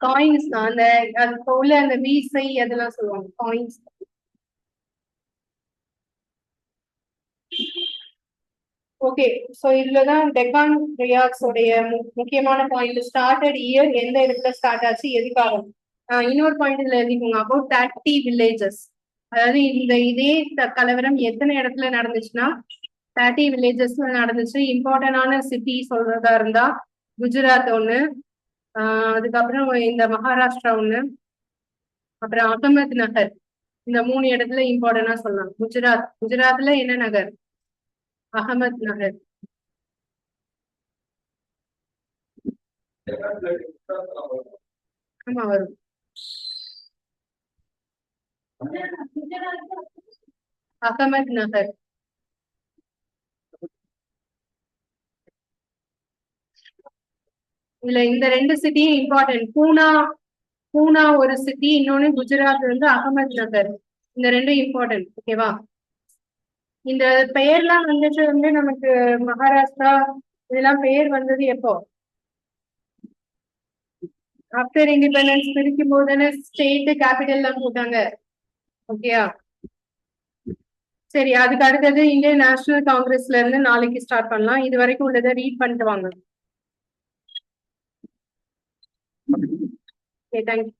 S1: காயின்ஸ் தான் அந்த அது உள்ள அந்த வீசை அதெல்லாம் சொல்லுவாங்க காயின்ஸ். ஓகே, சோ இதுலதான் டெக்கான் ரியாக்ஸ் உடைய முக்கியமான பாயிண்ட். ஸ்டார்டட் இயர், எந்த இடத்துல ஸ்டார்ட் ஆச்சு, எதுக்காக. இன்னொரு பாயிண்ட் இதுல எழுதிக்கோங்க, அபவுட் 30 வில்லேஜஸ். அதாவது இந்த இதே கலவரம் எத்தனை இடத்துல நடந்துச்சுன்னா 30 வில்லேஜஸ்ல நடந்துச்சு. இம்பார்ட்டன்டான சிட்டி சொல்றதா இருந்தா குஜராத் ஒண்ணு, அதுக்கப்புறம் இந்த மகாராஷ்டிரா ஒண்ணு, அப்புறம் அகமது நகர். இந்த 3 இடத்துல இம்பார்ட்டன்டா சொல்லலாம். குஜராத்ல என்ன நகர்? அகமது நகர். ஆமா வரும். அகமது நகர். இதுல இந்த 2 சிட்டியும் இம்பார்ட்டன்ட். பூனா ஒரு சிட்டி, இன்னொன்னு குஜராத் வந்து அகமது நகர். இந்த 2 இம்பார்ட்டன்ட். ஓகேவா? இந்த பெயர்லாம் வந்துட்டு வந்து நமக்கு மகாராஷ்டிரா இதெல்லாம் பெயர் வந்தது எப்போ? ஆஃப்டர் இண்டிபெண்டன்ஸ் பிரிக்கும் போது தானே ஸ்டேட் கேபிட்டல் எல்லாம் போட்டாங்க. ஓகேயா? சரி, அதுக்கு அடுத்தது இந்தியன் நேஷனல் காங்கிரஸ்ல இருந்து நாளைக்கு ஸ்டார்ட் பண்ணலாம். இது வரைக்கும் உள்ளதை ரீட் பண்ணிட்டு வாங்க. Okay, thank you.